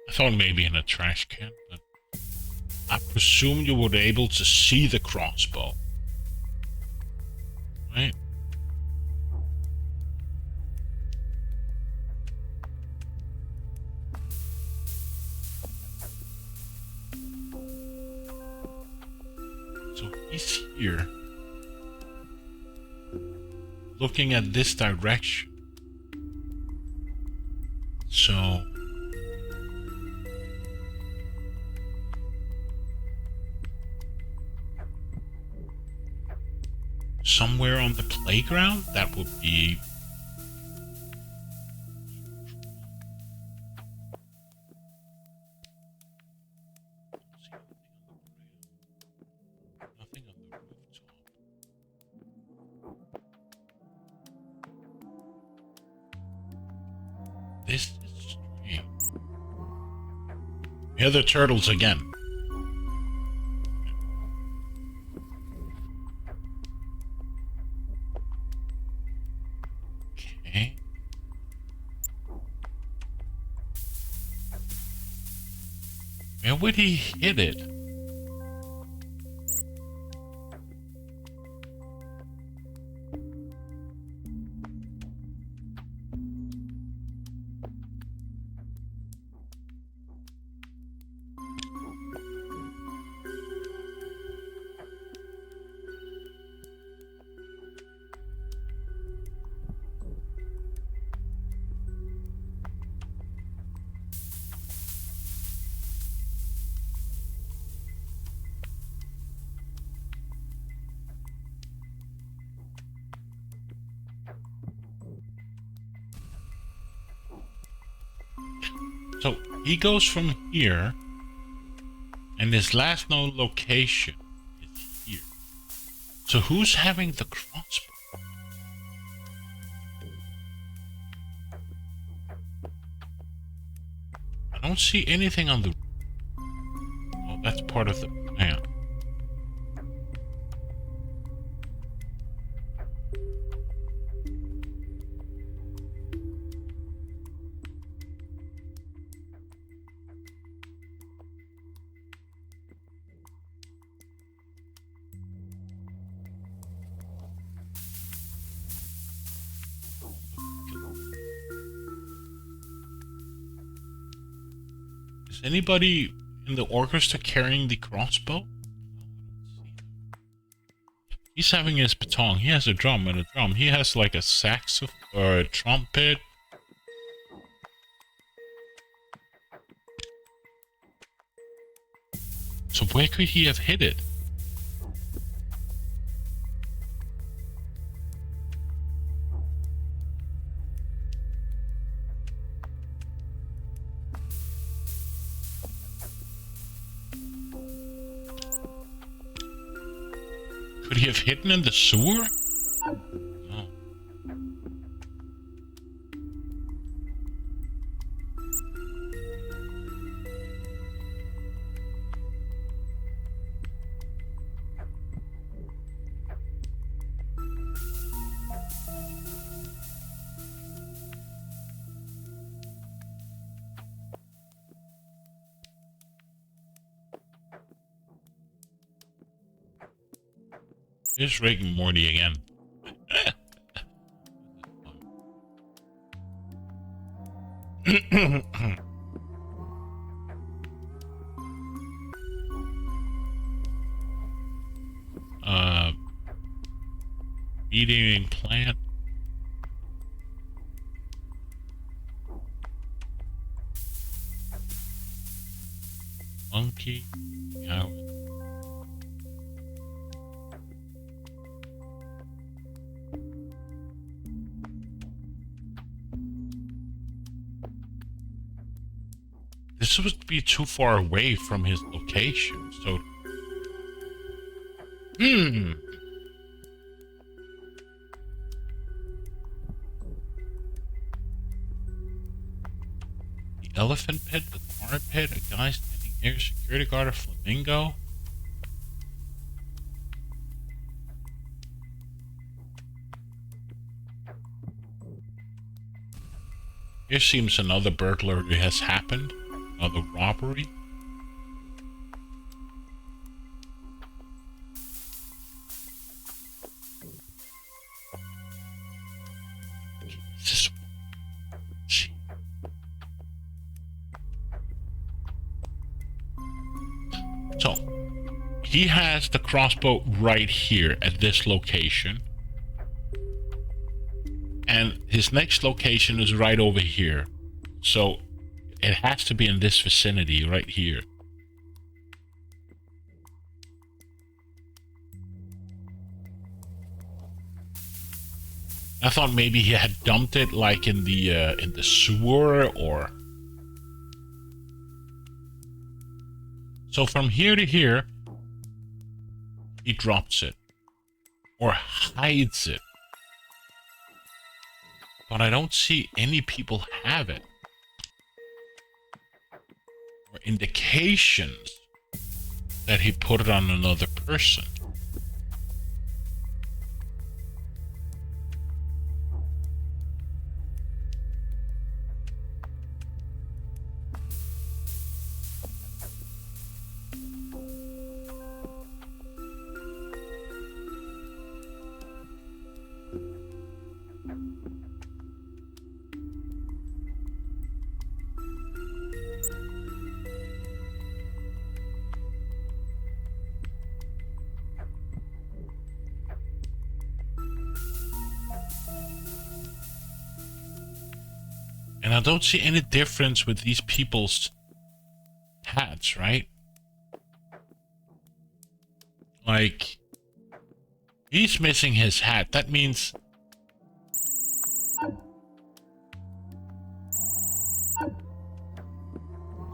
I thought maybe in a trash can, but I presume you were able to see the crossbow. Right? So he's here, looking at this direction. So somewhere on the playground, that would be... Nothing on the rooftop. This is strange. Here are the turtles again. Okay. Where would he hit it? So he goes from here, and his last known location is here. So who's having the crossbow? I I don't see anything on the... Oh, that's part of the plan. Is anybody in the orchestra carrying the crossbow? He's having his baton. He has a drum and a drum. He has like a saxophone or a trumpet. So where could he have hid it? Could he have hidden in the sewer? No. Here's Rick and Morty again. Eating plant. Monkey. Cow. This would be too far away from his location, so... The elephant pit, the tar pit, a guy standing here, security guard, a flamingo. Here seems another burglary has happened. Another robbery. So, he has the crossbow right here at this location. And his next location is right over here. So, it has to be in this vicinity right here. I thought maybe he had dumped it like in the sewer or... So from here to here, he drops it. Or hides it. But I don't see any people have it. Or indications that he put it on another person. And I don't see any difference with these people's hats, right? Like, he's missing his hat. That means...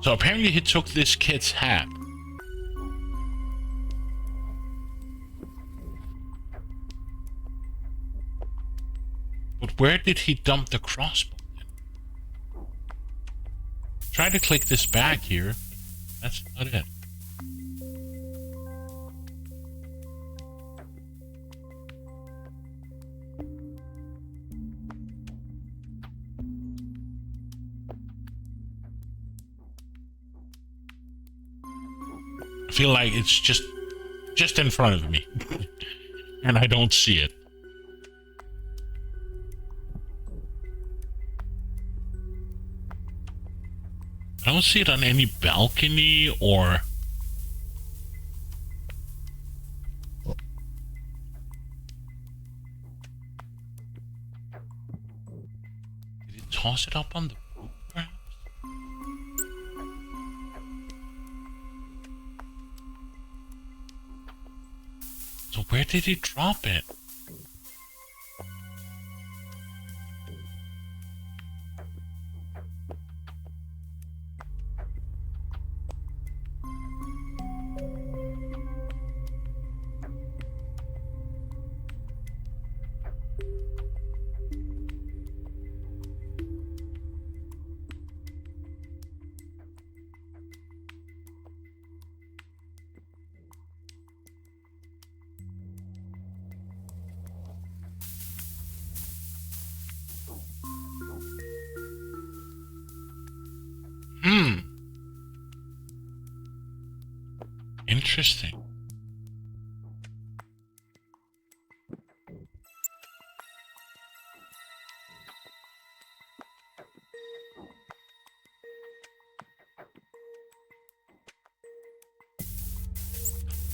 So apparently he took this kid's hat. But where did he dump the crossbow? Try to click this back here. That's not it. I feel like it's just in front of me. And I don't see it. I don't see it on any balcony or... Did he toss it up on the roof, perhaps? So where did he drop it? Interesting.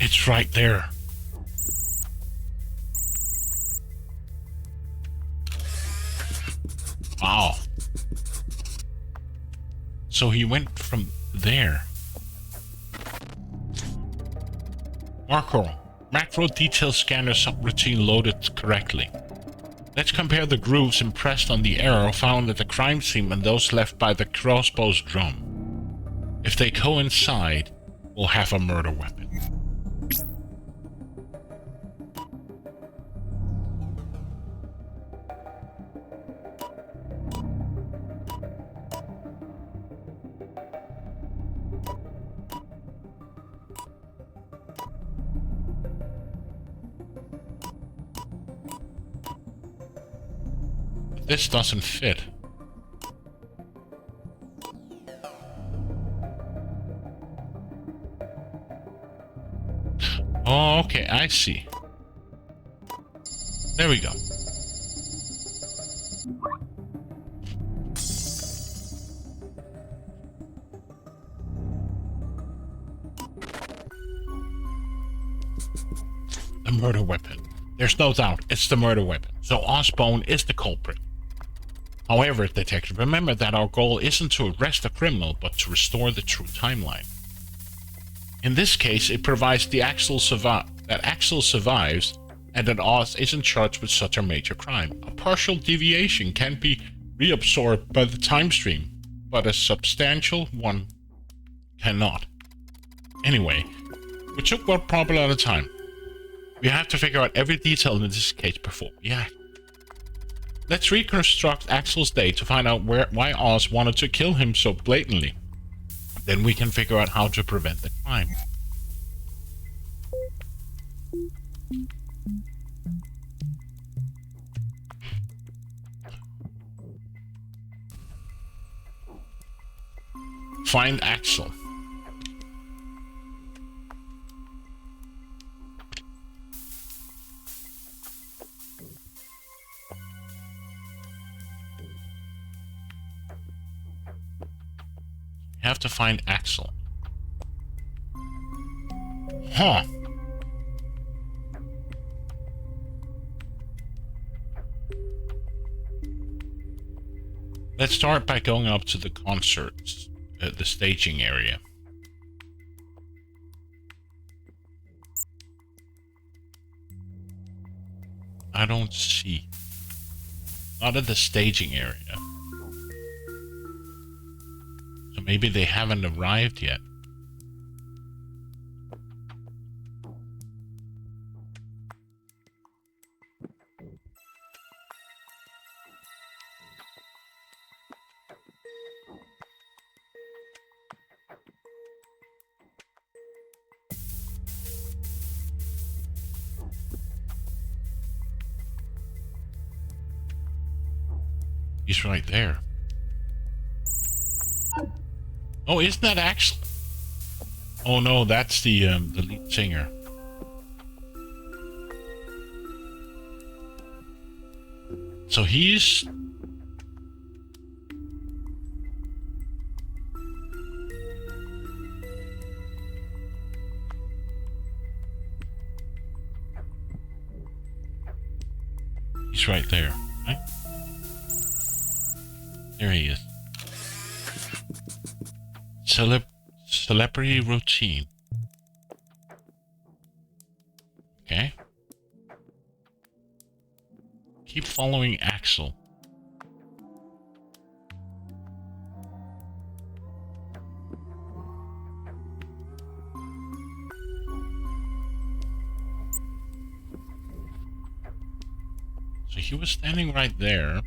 It's right there. Wow. So he went from there. Marco, macro detail scanner subroutine loaded correctly. Let's compare the grooves impressed on the arrow found at the crime scene and those left by the crossbow's drum. If they coincide, we'll have a murder weapon. This doesn't fit. Oh, okay, I see. There we go. The murder weapon. There's no doubt, it's the murder weapon. So Osbone is the culprit. However, detective, remember that our goal isn't to arrest a criminal, but to restore the true timeline. In this case, it provides that Axel survives, and that Oz isn't charged with such a major crime. A partial deviation can be reabsorbed by the time stream, but a substantial one cannot. Anyway, we took one problem at a time. We have to figure out every detail in this case before we act. Let's reconstruct Axel's day to find out why Oz wanted to kill him so blatantly. Then we can figure out how to prevent the crime. Find Axel. You have to find Axel. Huh. Let's start by going up to the concerts, the staging area. I don't see. Not at the staging area. So maybe they haven't arrived yet. He's right there. Oh, isn't that actually? Oh no, that's the lead singer. So he's... He's right there, right? There he is. Celebrity routine. Okay. Keep following Axel. So he was standing right there.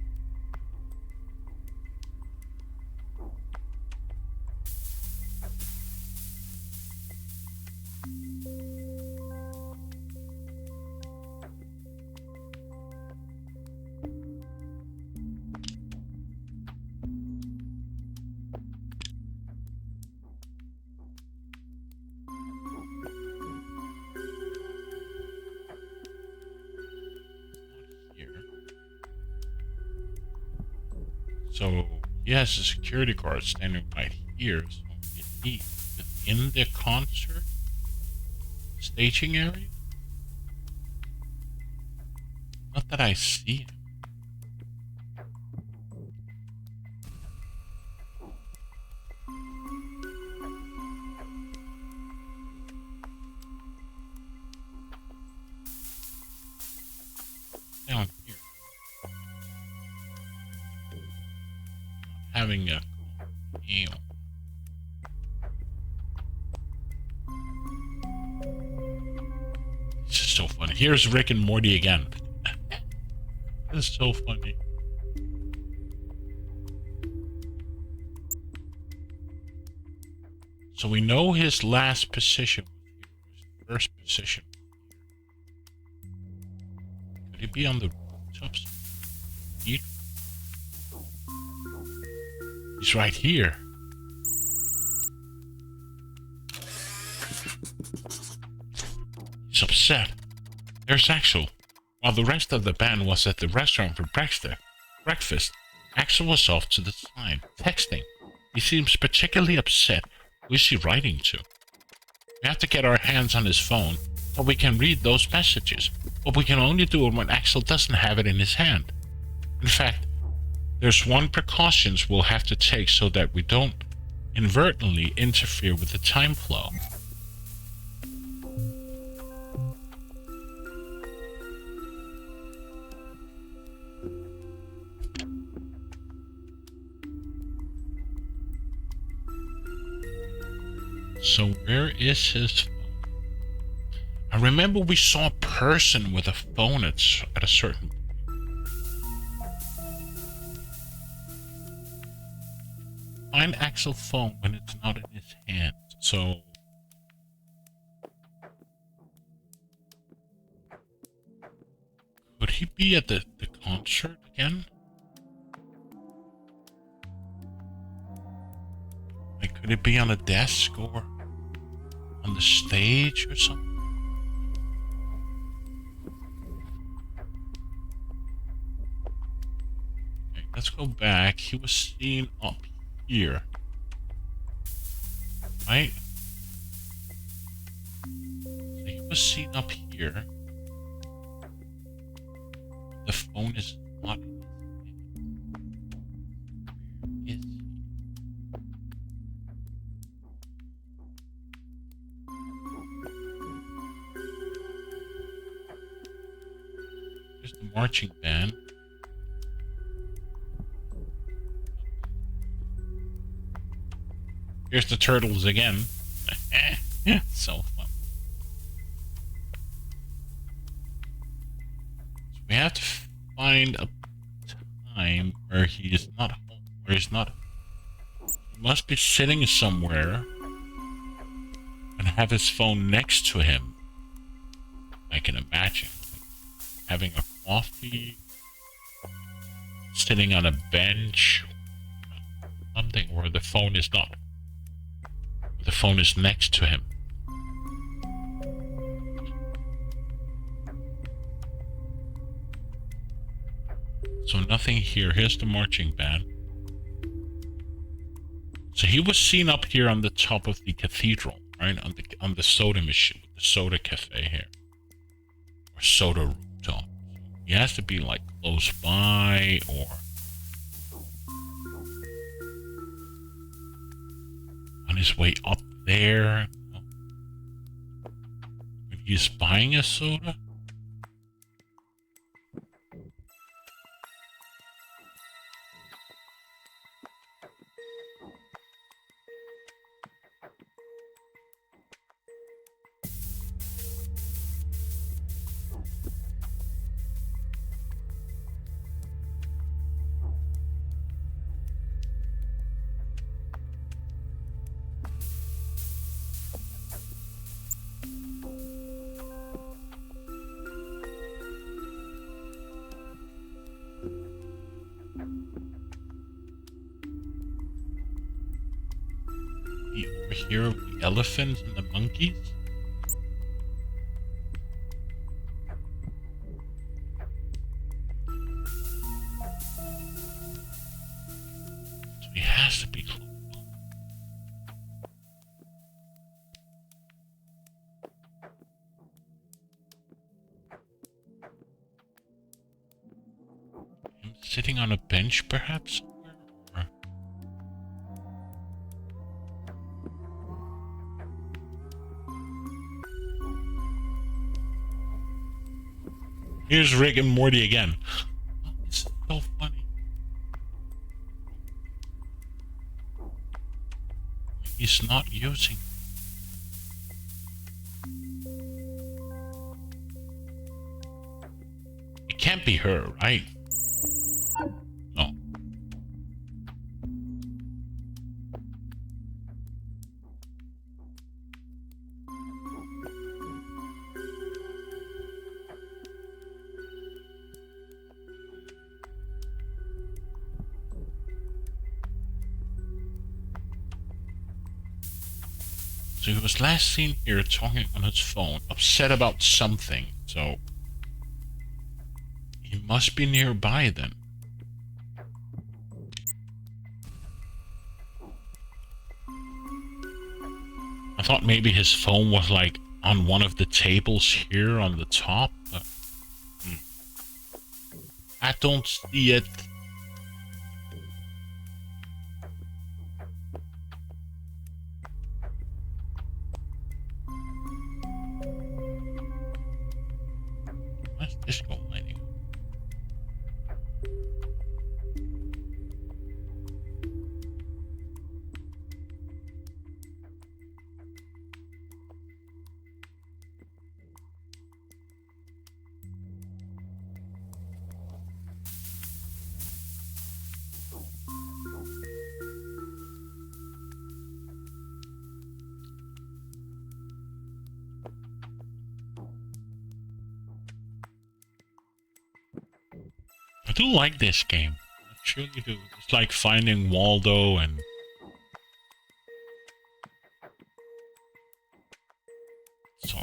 So he has a security guard standing right here. So is he in the concert staging area? Not that I see him. Down here. Having a meal. This is so funny. Here's Rick and Morty again. This is so funny. So we know his last position was here. His first position. Could he be on the rooftops? He's right here. He's upset. There's Axel. While the rest of the band was at the restaurant for breakfast, Axel was off to the side, texting. He seems particularly upset. Who is he writing to? We have to get our hands on his phone so we can read those messages, but we can only do it when Axel doesn't have it in his hand. In fact, there's one precautions we'll have to take so that we don't inadvertently interfere with the time flow. So where is his phone? I remember we saw a person with a phone at a certain point. Find Axel's phone when it's not in his hand. So could he be at the concert again? Like, could it be on a desk or on the stage or something? Okay, let's go back. He was seen up here. Right? So he was seen up here. The phone is not in his hand. Where is he? There's the marching band. Here's the turtles again. So fun. So we have to find a time where he is not home. Where he's not. He must be sitting somewhere and have his phone next to him. I can imagine. Like having a coffee, sitting on a bench, something where the phone is not. The phone is next to him. So nothing here. Here's the marching band. So he was seen up here on the top of the cathedral, right? On the soda machine, the soda cafe here. Or soda rooftop. He has to be like close by or on his way up there. When he's buying a soda. Over here, the elephants and the monkeys. So he has to be close. Him sitting on a bench, perhaps? Here's Rick and Morty again. Oh, it's so funny. He's not using. It can't be her, right? No. So he was last seen here talking on his phone, upset about something, so he must be nearby then. I thought maybe his phone was like on one of the tables here on the top, but I don't see it. Disco lighting. I do like this game. I truly do. It's like finding Waldo and so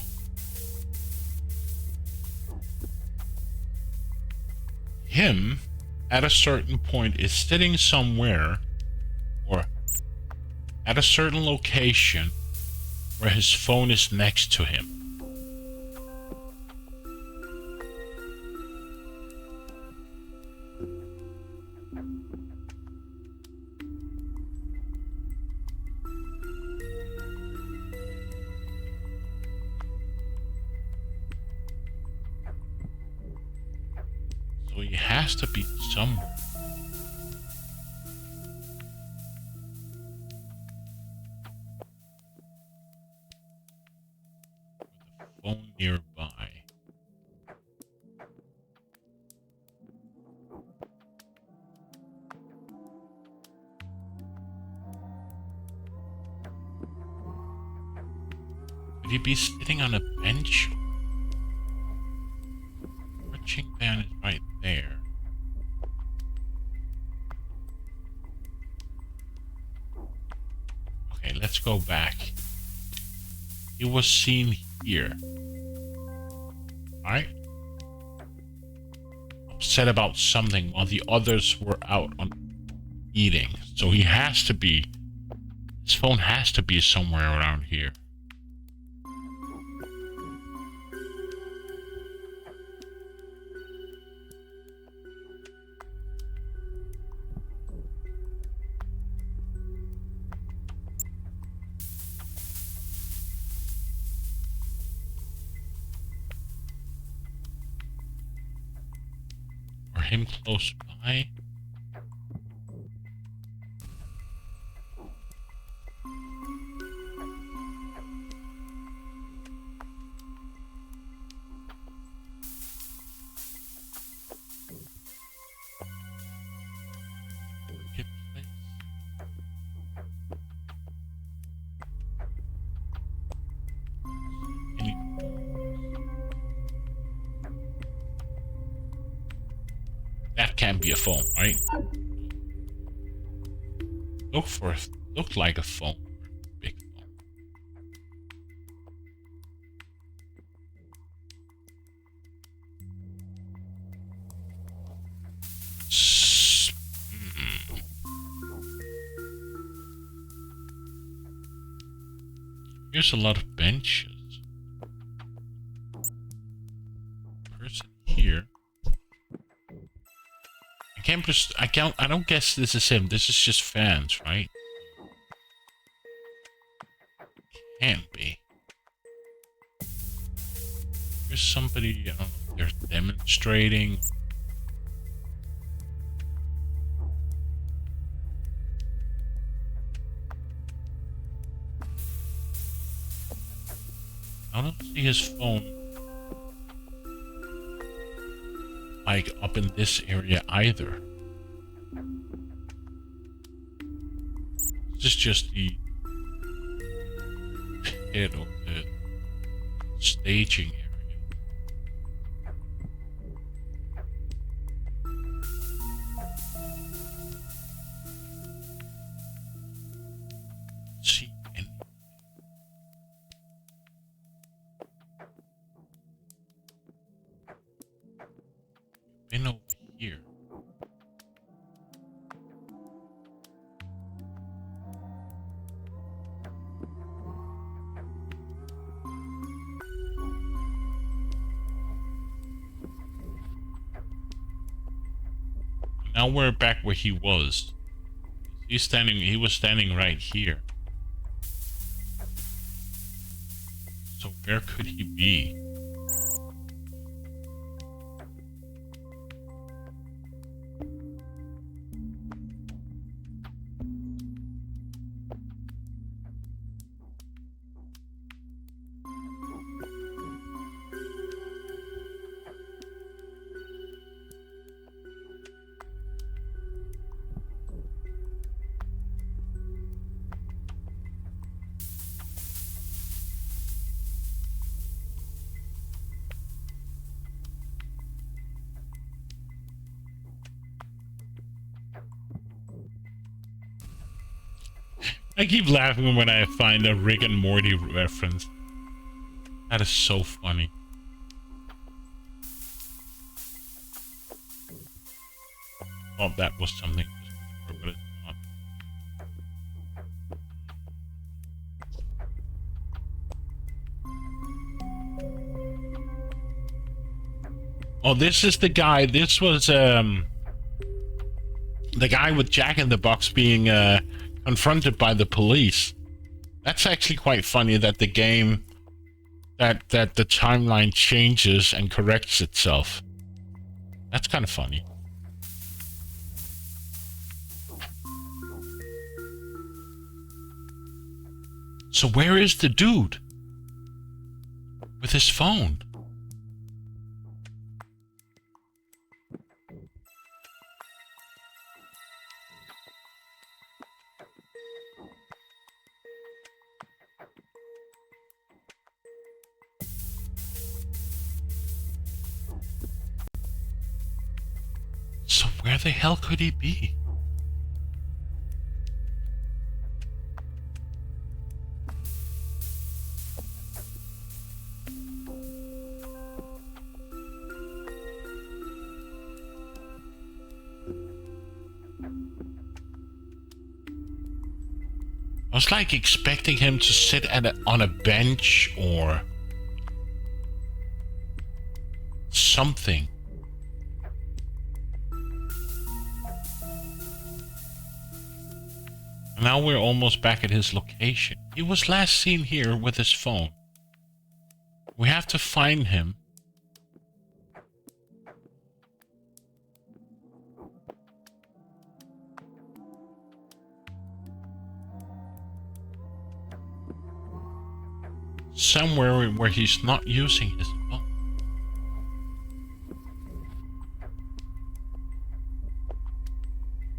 him at a certain point is sitting somewhere or at a certain location where his phone is next to him. So he has to be somewhere. With a phone nearby. Could he be sitting on a bench? Marching band is right there. let's go back. He was seen here. Alright? Upset about something while the others were out on eating. So he has to be... His phone has to be somewhere around here. Or him close by. That can't be a phone, right? Looked like a phone. Big phone. Here's a lot of benches. Person here. I don't guess this is him. This is just fans, right? Can't be. There's somebody, I don't know, they're demonstrating. I don't see his phone like up in this area either. This is just the pit of the staging area. See anything? Been over here. Now we're back where he was. He was standing right here. So where could he be? I keep laughing when I find a Rick and Morty reference. That is so funny. Well, that was something before, but it's not. Oh, this is the guy. This was the guy with Jack in the Box being confronted by the police. That's actually quite funny that the game, that the timeline changes and corrects itself. That's kind of funny. So where is the dude with his phone? So where the hell could he be? was like expecting him to sit on a bench or something. Now we're almost back at his location. He was last seen here with his phone. We have to find him. Somewhere where he's not using his phone.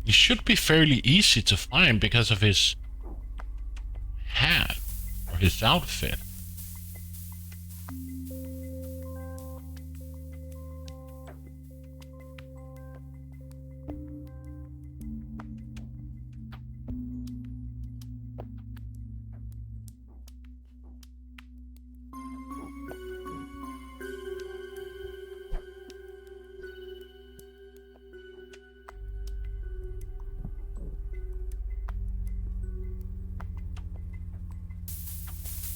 He should be fairly easy to find because of his hat or his outfit.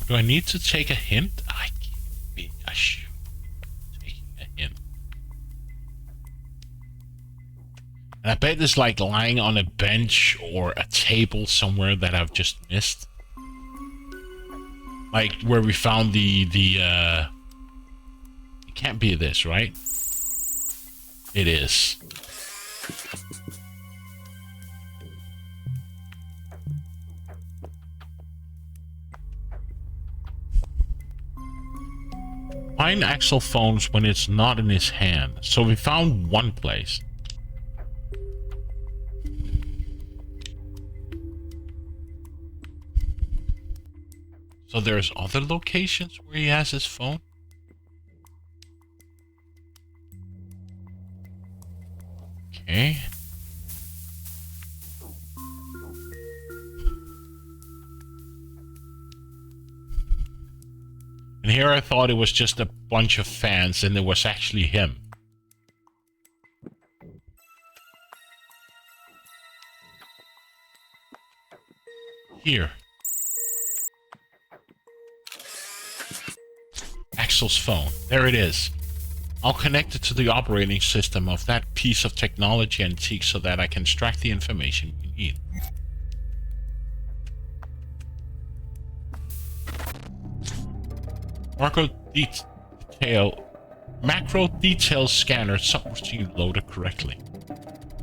Do I need to take a hint? I can't be taking a hint. And I bet it's like lying on a bench or a table somewhere that I've just missed. Like where we found it can't be this, right? It is. Find Axel phones when it's not in his hand. So we found one place. So there's other locations where he has his phone? Okay. And here I thought it was just a bunch of fans and it was actually him. Here. Axel's phone. There it is. I'll connect it to the operating system of that piece of technology antique so that I can extract the information we need. Macro detail scanner subroutine loaded correctly.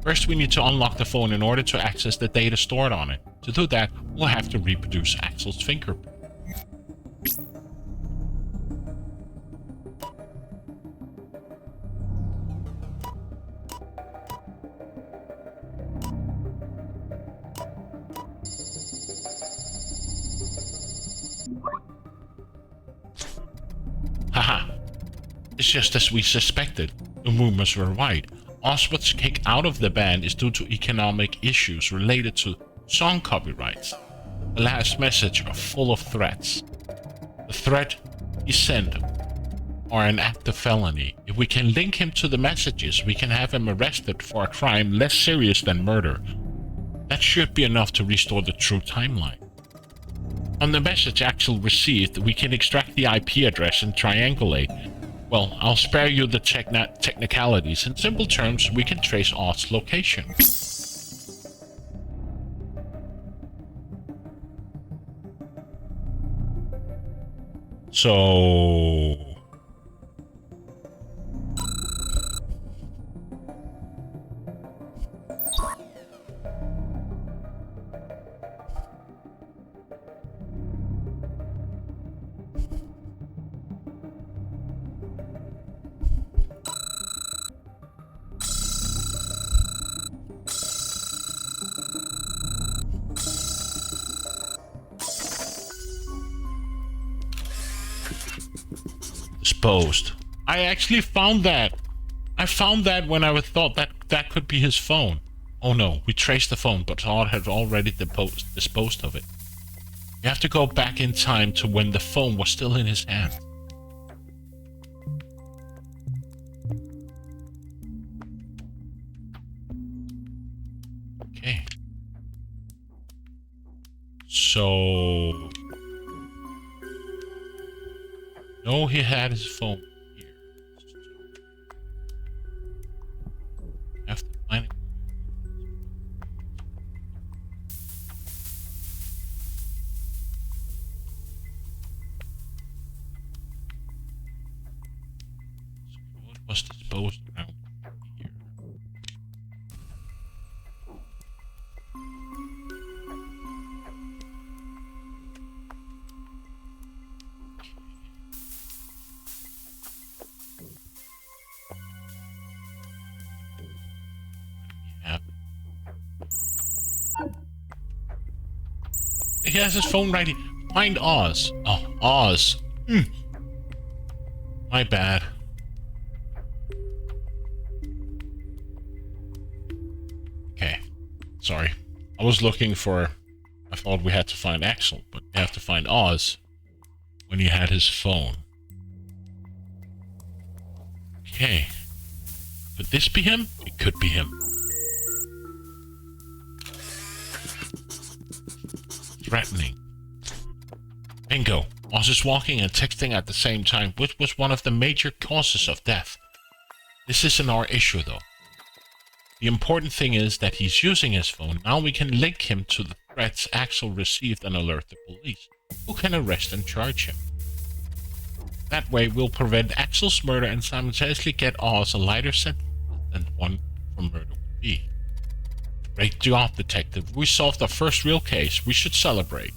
First, we need to unlock the phone in order to access the data stored on it. To do that, we'll have to reproduce Axel's fingerprint. Haha. It's just as we suspected. The rumors were right. Oswald's kick out of the band is due to economic issues related to song copyrights. The last message are full of threats. The threat he sent are an act of felony. If we can link him to the messages, we can have him arrested for a crime less serious than murder. That should be enough to restore the true timeline. On the message Axel received, we can extract the IP address and triangulate. Well, I'll spare you the technicalities. In simple terms, we can trace Odd's location. So... disposed. I actually found that. I found that when I thought that could be his phone. Oh no, we traced the phone, but Odd had already disposed of it. We have to go back in time to when the phone was still in his hand. Okay. So... No, he had his phone here. I have to find it. So it was disposed around here. He has his phone right here. Find Oz. Oh, Oz. My bad. Okay. Sorry. I was looking for... I thought we had to find Axel, but we have to find Oz when he had his phone. Okay. Could this be him? It could be him. Threatening. Bingo. Oz is walking and texting at the same time, which was one of the major causes of death. This isn't our issue, though. The important thing is that he's using his phone. Now we can link him to the threats Axel received and alert the police, who can arrest and charge him. That way, we'll prevent Axel's murder and simultaneously get Oz a lighter sentence than one for murder would be. Great job, detective. We solved our first real case. We should celebrate.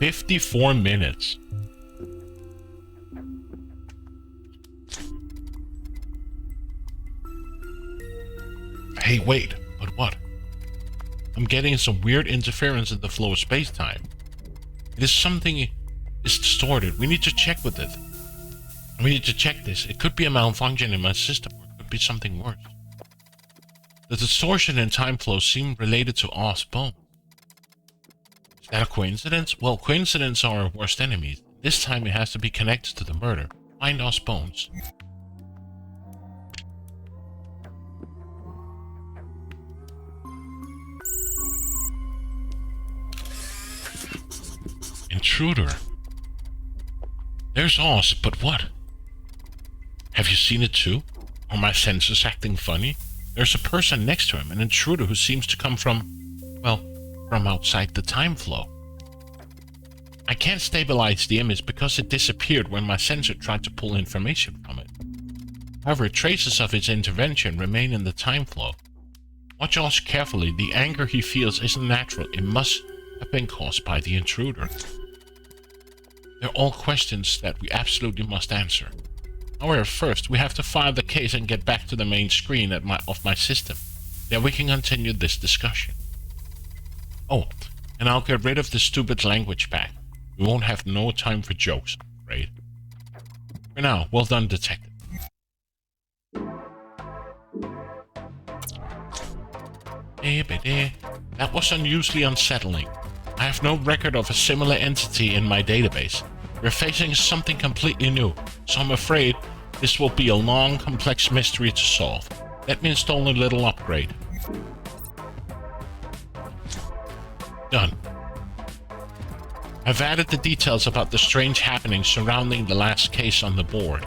54 minutes. Hey, wait. But what? I'm getting some weird interference in the flow of space-time. It is something is distorted. We need to check with it. We need to check this. It could be a malfunction in my system, or it could be something worse. The distortion in time flow seemed related to Oz's bones. Is that a coincidence? Well, coincidences are our worst enemies. This time it has to be connected to the murder. Find Oz's bones. Intruder. There's Oz, but what? Have you seen it too? Are my senses acting funny? There's a person next to him, an intruder who seems to come from, well, from outside the time flow. I can't stabilize the image because it disappeared when my sensor tried to pull information from it. However, traces of its intervention remain in the time flow. Watch Oz carefully. The anger he feels isn't natural. It must have been caused by the intruder. They're all questions that we absolutely must answer. However, first, we have to file the case and get back to the main screen of my system. Then we can continue this discussion. Oh, and I'll get rid of the stupid language pack. We won't have no time for jokes, I'm afraid. For now, well done, detective. That was unusually unsettling. I have no record of a similar entity in my database. We're facing something completely new, so I'm afraid this will be a long, complex mystery to solve. Let me install a little upgrade. Done. I've added the details about the strange happenings surrounding the last case on the board.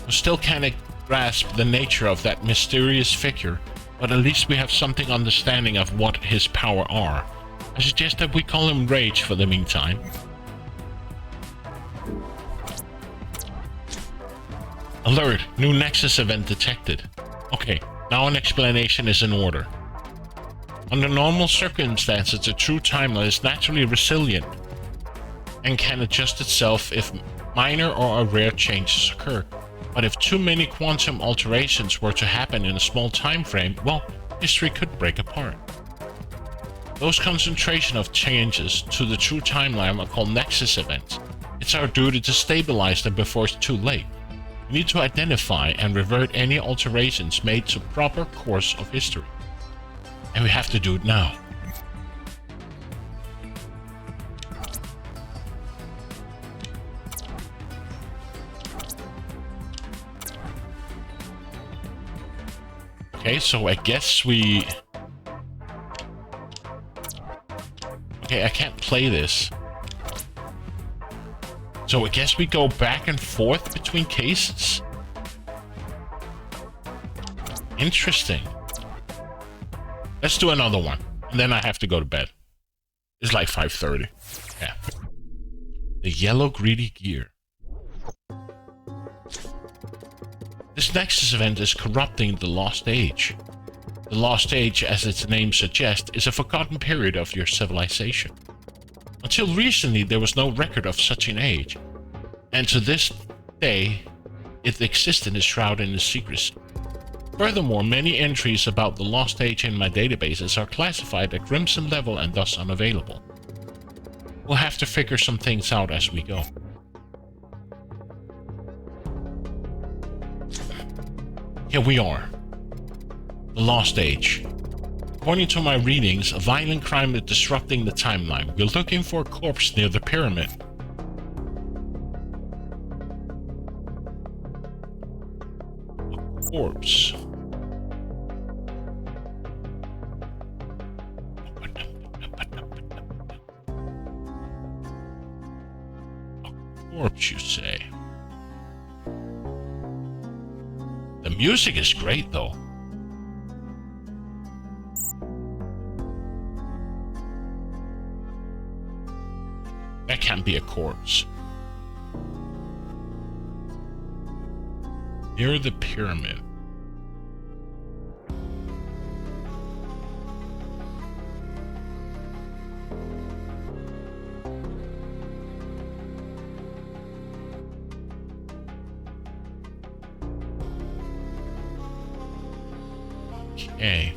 I still can't grasp the nature of that mysterious figure, but at least we have something understanding of what his power are. I suggest that we call him Rage for the meantime. Alert! New Nexus event detected. Okay, now an explanation is in order. Under normal circumstances, a true timeline is naturally resilient and can adjust itself if minor or rare changes occur. But if too many quantum alterations were to happen in a small time frame, well, history could break apart. Those concentration of changes to the true timeline are called Nexus events. It's our duty to stabilize them before it's too late. We need to identify and revert any alterations made to proper course of history. And we have to do it now. Okay, so I guess we... Okay, I can't play this. So I guess we go back and forth between cases? Interesting. Let's do another one. And then I have to go to bed. It's like 5:30. Yeah. The yellow greedy gear. This Nexus event is corrupting the Lost Age. The Lost Age, as its name suggests, is a forgotten period of your civilization. Until recently, there was no record of such an age, and to this day, its existence is shrouded in secrecy. Furthermore, many entries about the Lost Age in my databases are classified at Crimson level and thus unavailable. We'll have to figure some things out as we go. Here we are. The Lost Age. According to my readings, a violent crime is disrupting the timeline. We're looking for a corpse near the pyramid. A corpse. A corpse, you say? The music is great, though. That can't be a corpse. Near the pyramid. Okay.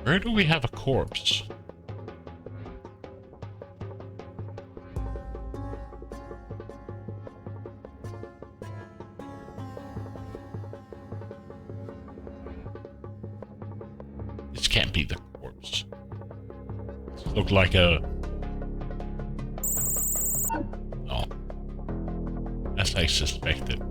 Where do we have a corpse? This can't be the corpse. This looks like a... Oh. As I suspected.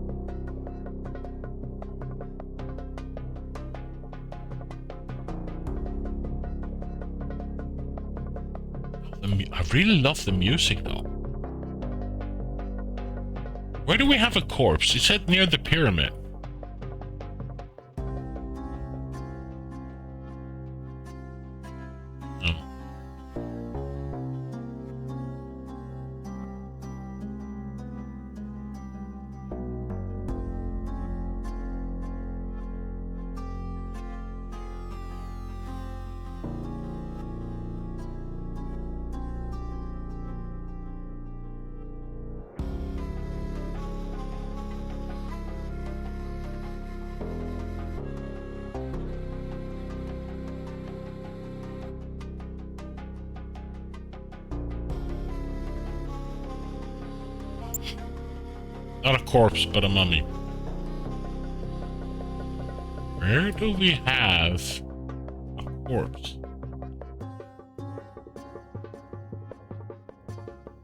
I really love the music, though. Where do we have a corpse? It said near the pyramid. Oh. Not a corpse, but a mummy. Where do we have a corpse?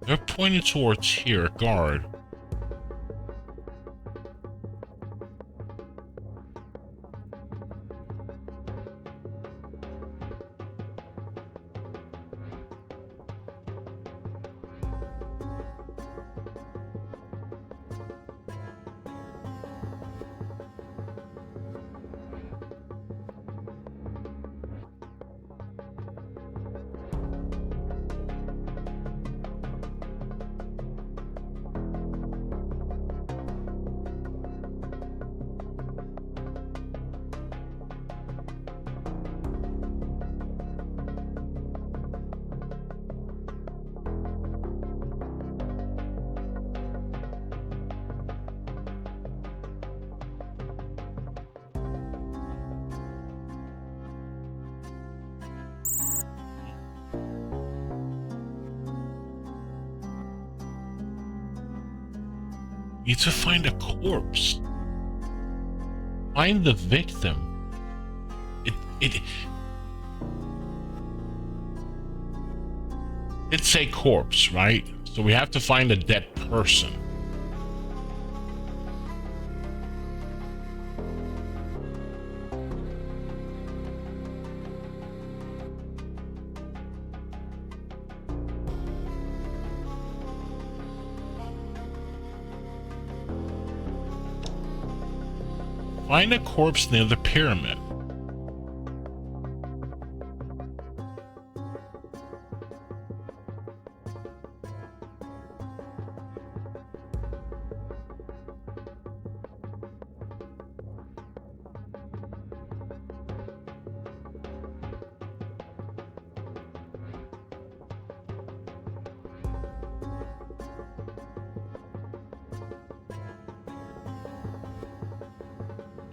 They're pointing towards here, guard. Need to find a corpse. Find the victim. It's a corpse, right? So we have to find a dead person. Find a corpse near the pyramid.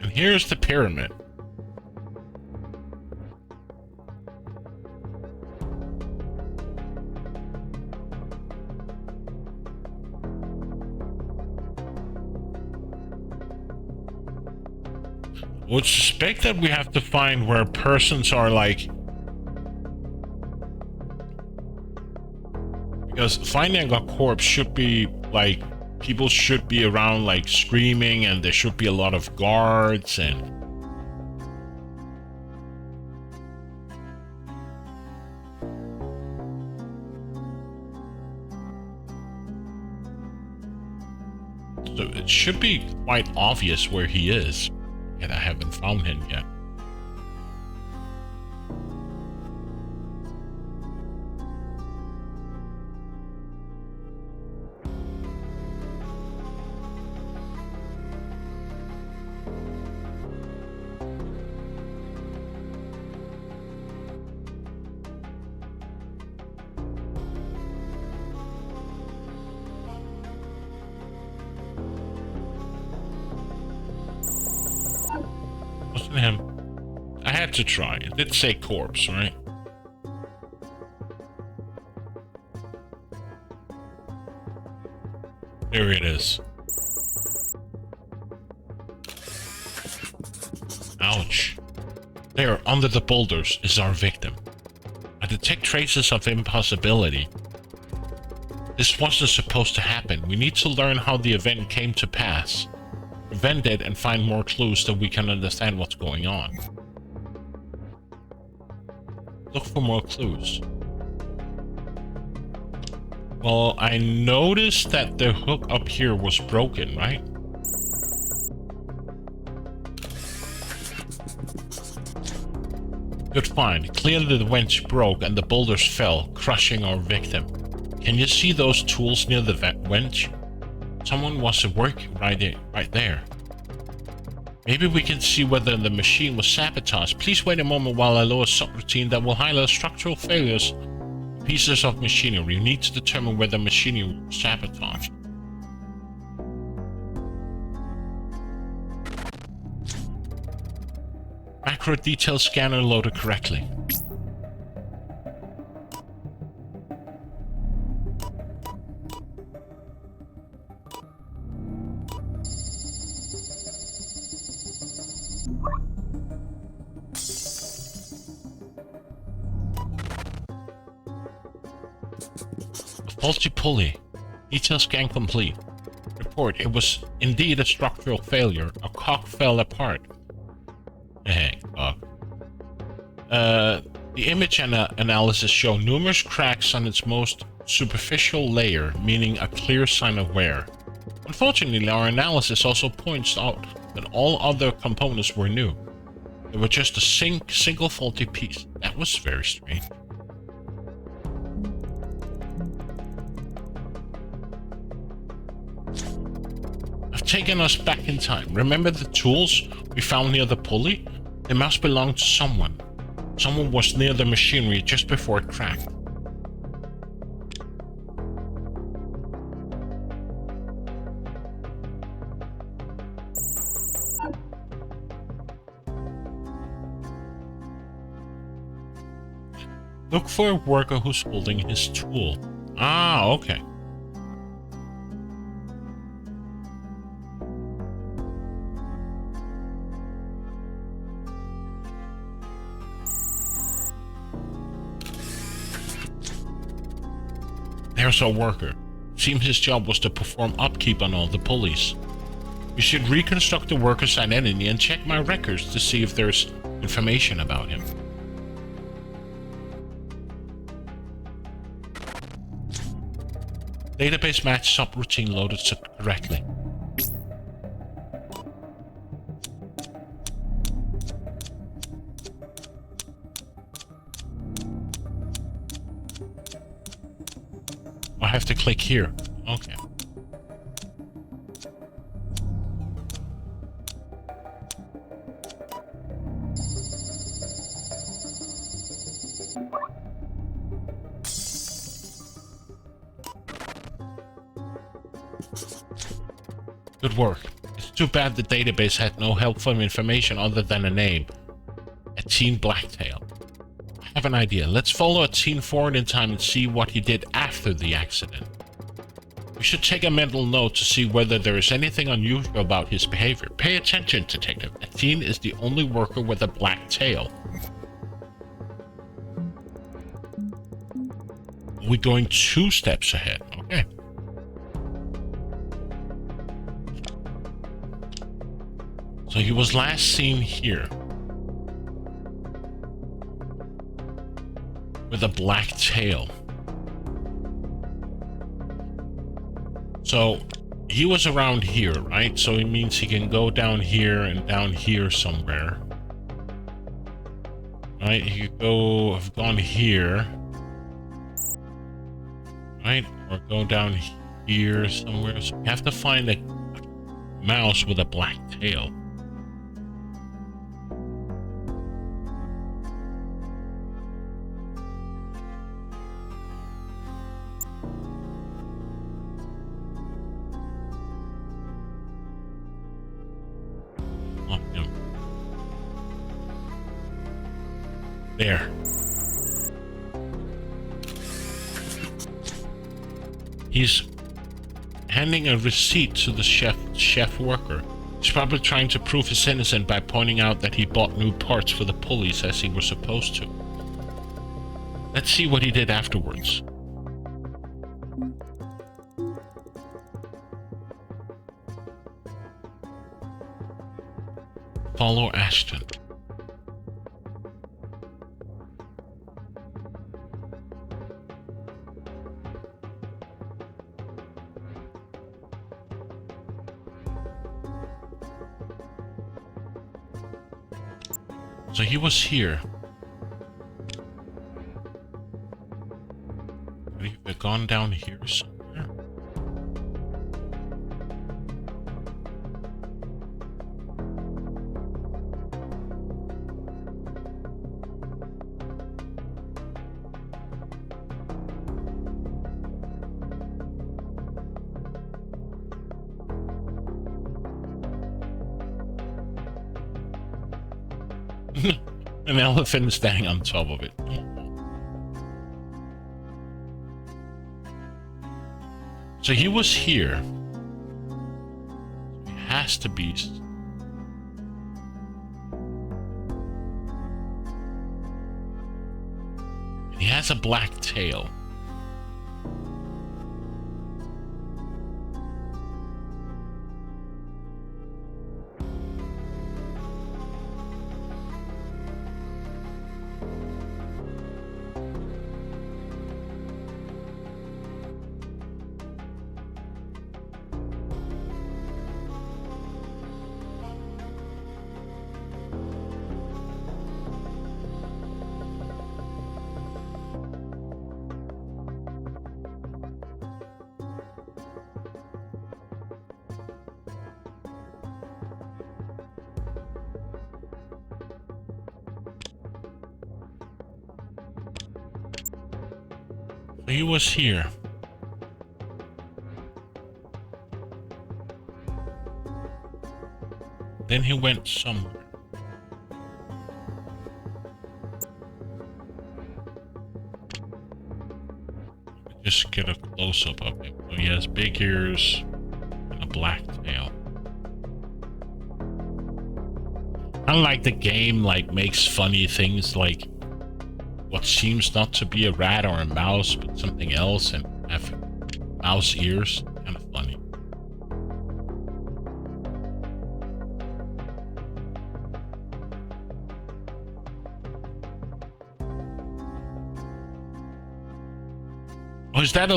And here's the pyramid. Would suspect that we have to find where persons are like, because finding a corpse should be like, people should be around like screaming, and there should be a lot of guards and so it should be quite obvious where he is. Yet I haven't found him yet. Wasn't him. I had to try. It did say corpse, right? There it is. Ouch. There, under the boulders, is our victim. I detect traces of impossibility. This wasn't supposed to happen. We need to learn how the event came to pass. Prevent it and find more clues so we can understand what's going on. Look for more clues. Well, I noticed that the hook up here was broken, right? Good find. Clearly the winch broke and the boulders fell, crushing our victim. Can you see those tools near the winch? Someone was at work right there. Maybe we can see whether the machine was sabotaged. Please wait a moment while I load a subroutine that will highlight structural failures. Pieces of machinery. You need to determine whether machinery was sabotaged. Macro detail scanner loaded correctly. Faulty pulley. Detail scan complete. Report. It was indeed a structural failure. A cock fell apart. Cock. The image analysis show numerous cracks on its most superficial layer, meaning a clear sign of wear. Unfortunately, our analysis also points out that all other components were new. They were just a single faulty piece. That was very strange. Taken us back in time. Remember the tools we found near the pulley? They must belong to someone. Someone was near the machinery just before it cracked. Look for a worker who's holding his tool. Ah, okay. There's our worker. Seems his job was to perform upkeep on all the pulleys. We should reconstruct the worker's identity and check my records to see if there's information about him. Database match subroutine loaded correctly. I have to click here. Okay. Good work. It's too bad the database had no helpful information other than a name. Etienne Blacktail. I have an idea. Let's follow Etienne forward in time and see what he did after the accident. We should take a mental note to see whether there is anything unusual about his behavior. Pay attention, Detective. Etienne is the only worker with a black tail. We're going 2 steps ahead. Okay. So he was last seen here with a black tail. So he was around here, right? So it means he can go down here and down here somewhere. Right? He could have gone here. Right? Or go down here somewhere. So we have to find a mouse with a black tail. There. He's handing a receipt to the chef worker. He's probably trying to prove his innocence by pointing out that he bought new parts for the pulleys as he was supposed to. Let's see what he did afterwards. Follow Ashton. So he was here. Could he have gone down here somewhere? An elephant standing on top of it. So he was here. He has to be. And he has a black tail. He was here. Then he went somewhere. Just get a close-up of him. So he has big ears and a black tail. Unlike the game, makes funny things like what seems not to be a rat or a mouse, but something else, and have mouse ears. Kind of funny. Oh, is that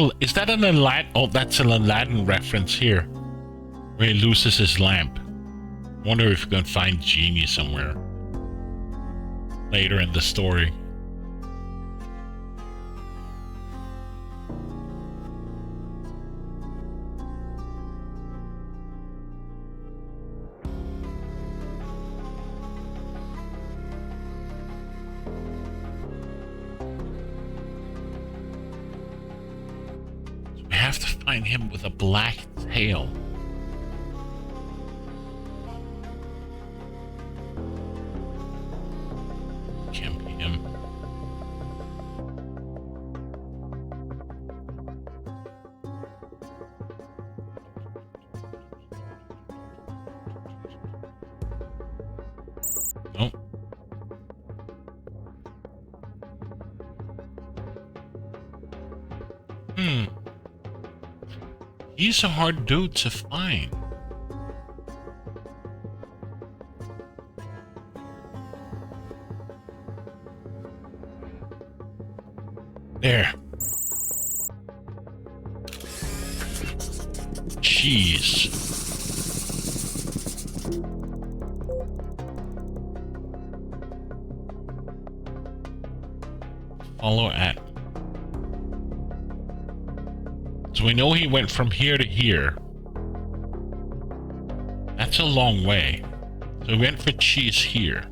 an Aladdin? Oh, that's an Aladdin reference here, where he loses his lamp. I wonder if we can find Genie somewhere later in the story. Have to find him with a black tail. Can't be him. Nope. He's a hard dude to find. There. Cheese. Follow at. So we know he went from here to here. That's a long way. So we went for cheese here.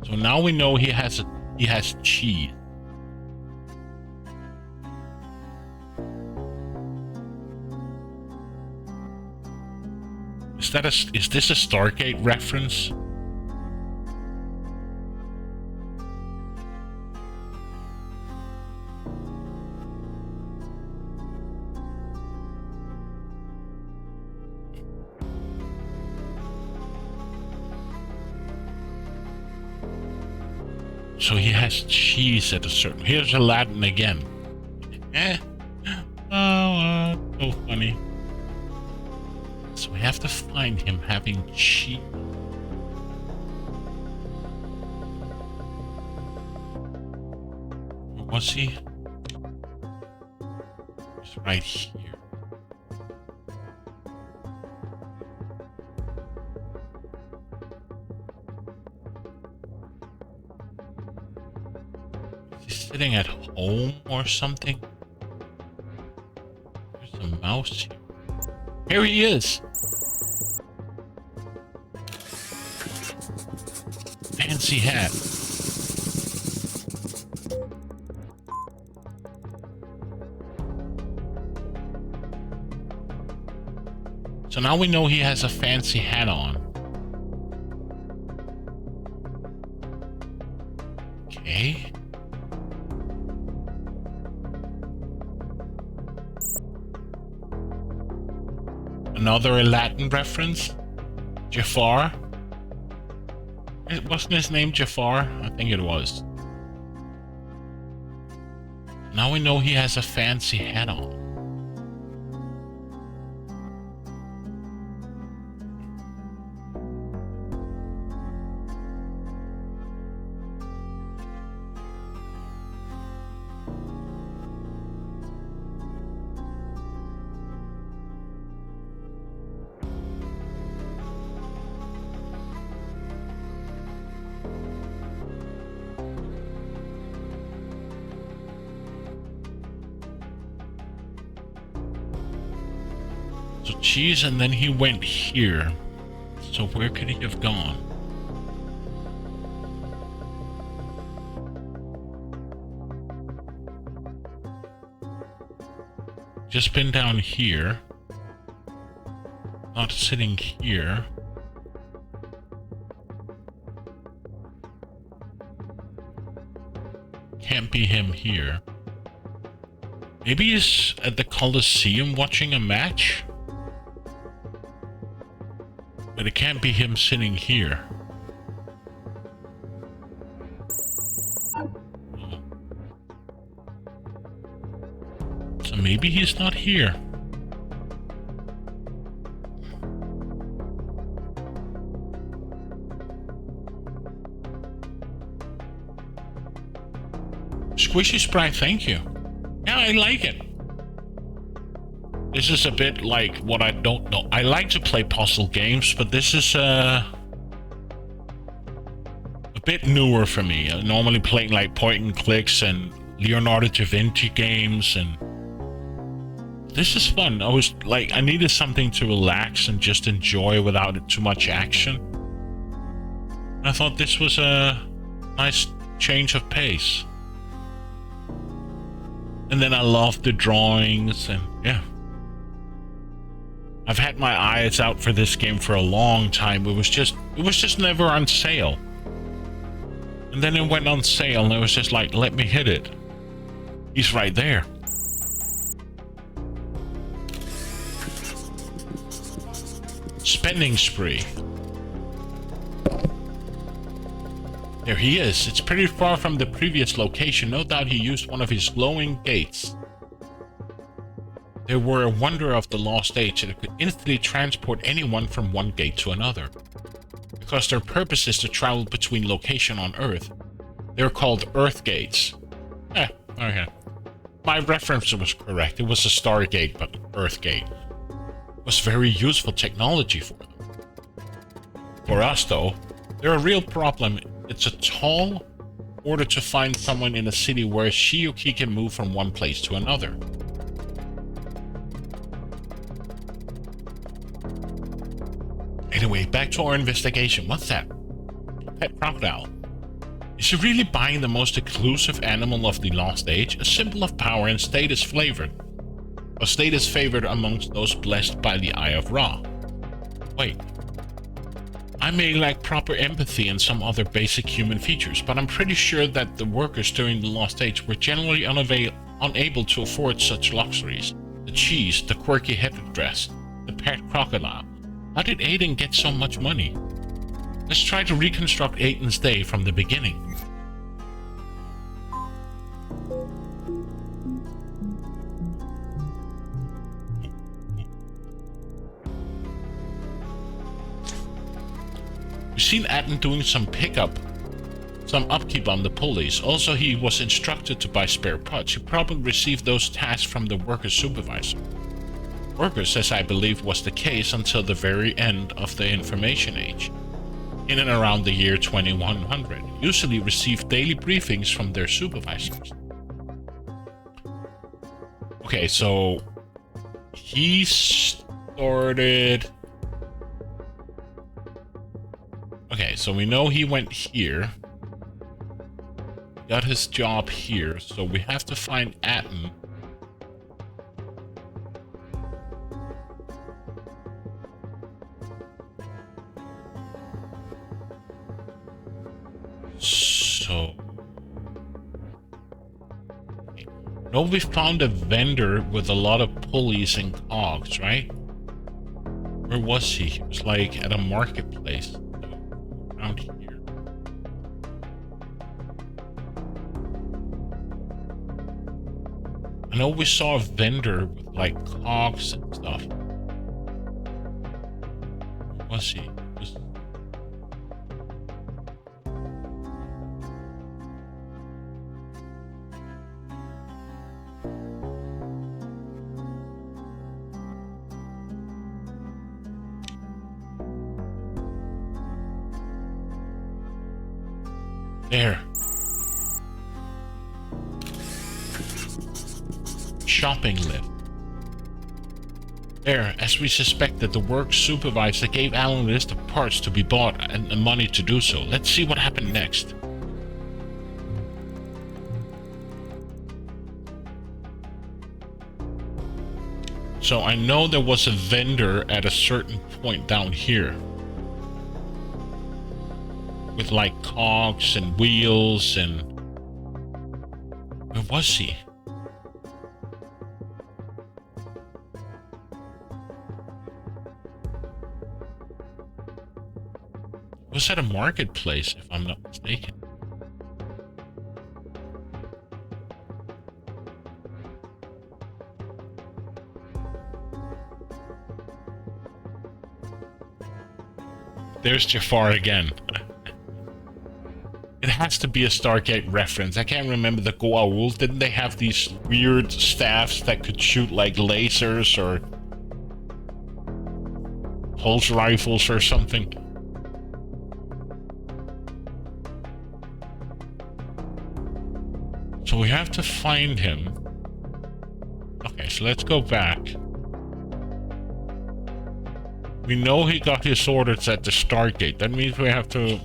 So now we know he has cheese. Is this a Stargate reference? So he has cheese at a certain... Here's Aladdin again. Oh, so funny. So we have to find him having cheese. Where was he? He's right here. Sitting at home or something? There's a mouse here. Here he is! Fancy hat. So now we know he has a fancy hat on. Okay. Another Aladdin reference? Jafar? Wasn't his name Jafar? I think it was. Now we know he has a fancy hat on. So cheese, and then he went here. So where could he have gone? Just been down here. Not sitting here. Can't be him here. Maybe he's at the Colosseum watching a match? But it can't be him sitting here. So maybe he's not here. Squishy Sprite, thank you. Yeah, I like it. This is a bit like what I don't know. I like to play puzzle games, but this is a bit newer for me. I'm normally playing like point and clicks and Leonardo da Vinci games, and this is fun. I needed something to relax and just enjoy without too much action. And I thought this was a nice change of pace. And then I love the drawings, and yeah. I've had my eyes out for this game for a long time. It was just never on sale. And then it went on sale and it was just like, let me hit it. He's right there. Spending spree. There he is. It's pretty far from the previous location. No doubt he used one of his glowing gates. They were a wonder of the lost age that could instantly transport anyone from one gate to another. Because their purpose is to travel between locations on Earth, they're called Earth Gates. Okay. My reference was correct. It was a Stargate, but Earth Gate. It was very useful technology for them. For us, though, they're a real problem. It's a tall order to find someone in a city where she or he can move from one place to another. Anyway, back to our investigation. What's that? Pet crocodile. Is he really buying the most exclusive animal of the Lost Age? A symbol of power and status flavored. A status favored amongst those blessed by the Eye of Ra. Wait. I may lack proper empathy and some other basic human features, but I'm pretty sure that the workers during the Lost Age were generally unable to afford such luxuries. The cheese, the quirky headdress, the pet crocodile. How did Aiden get so much money? Let's try to reconstruct Aiden's day from the beginning. We've seen Aiden doing some upkeep on the pulleys. Also, he was instructed to buy spare parts. He probably received those tasks from the workers' supervisor. Workers, as I believe was the case until the very end of the Information Age, in and around the year 2100, usually received daily briefings from their supervisors. Okay, so he started... Okay, so we know he went here, got his job here, so we have to find Atten. So, no, we found a vendor with a lot of pulleys and cogs, right? Where was he? He was like at a marketplace around here. I know we saw a vendor with like cogs and stuff. Where was he? There. Shopping lift. There, as we suspected, the work supervisor gave Alan a list of parts to be bought and money to do so. Let's see what happened next. So I know there was a vendor at a certain point down here. With like cogs and wheels and... Where was he? Was that a marketplace, if I'm not mistaken? There's Jafar again. It has to be a Stargate reference. I can't remember the Goa'uld. Didn't they have these weird staffs that could shoot like lasers or pulse rifles or something? So we have to find him. Okay, so let's go back. We know he got his orders at the Stargate. That means we have to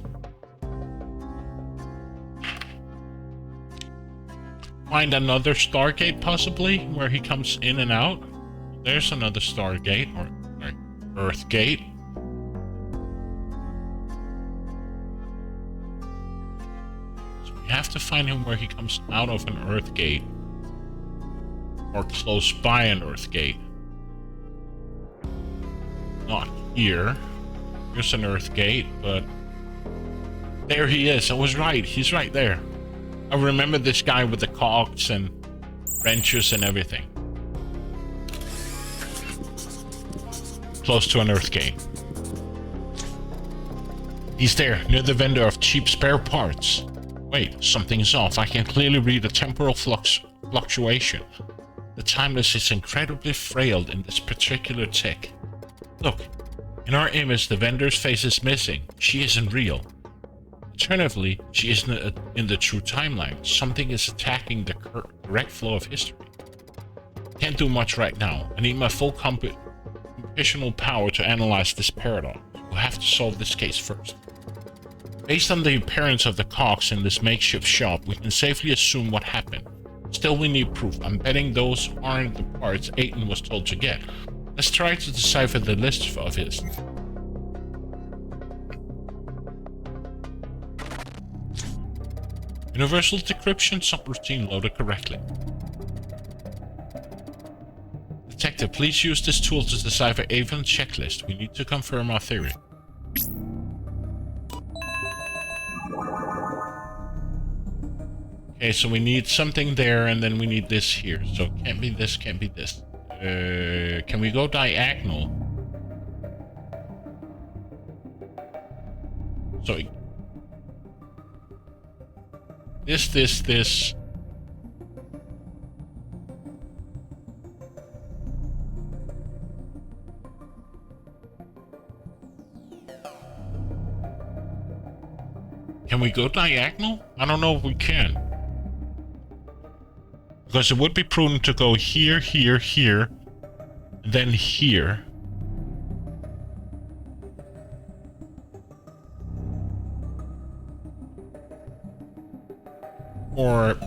find another Stargate, possibly, where he comes in and out. There's another Stargate, or Earthgate. So we have to find him where he comes out of an Earthgate, or close by an Earthgate. Not here. Here's an Earthgate, but there he is. I was right. He's right there. I remember this guy with the cogs and wrenches and everything. Close to an Earthgate. He's there, near the vendor of cheap spare parts. Wait, something's off. I can clearly read a temporal fluctuation. The timeless is incredibly frail in this particular tick. Look, in our image, the vendor's face is missing. She isn't real. Alternatively, she isn't in the true timeline. Something is attacking the correct flow of history. Can't do much right now. I need my full computational power to analyze this paradox. We'll have to solve this case first. Based on the appearance of the cogs in this makeshift shop, we can safely assume what happened. Still, we need proof. I'm betting those aren't the parts Aiden was told to get. Let's try to decipher the list of his. Universal decryption subroutine loaded correctly. Detective, please use this tool to decipher Avon's checklist. We need to confirm our theory. Okay, so we need something there, and then we need this here. So it can't be this, can't be this. Can we go diagonal? So this. Can we go diagonal? I don't know if we can. Because it would be prudent to go here, here, here, then here. Or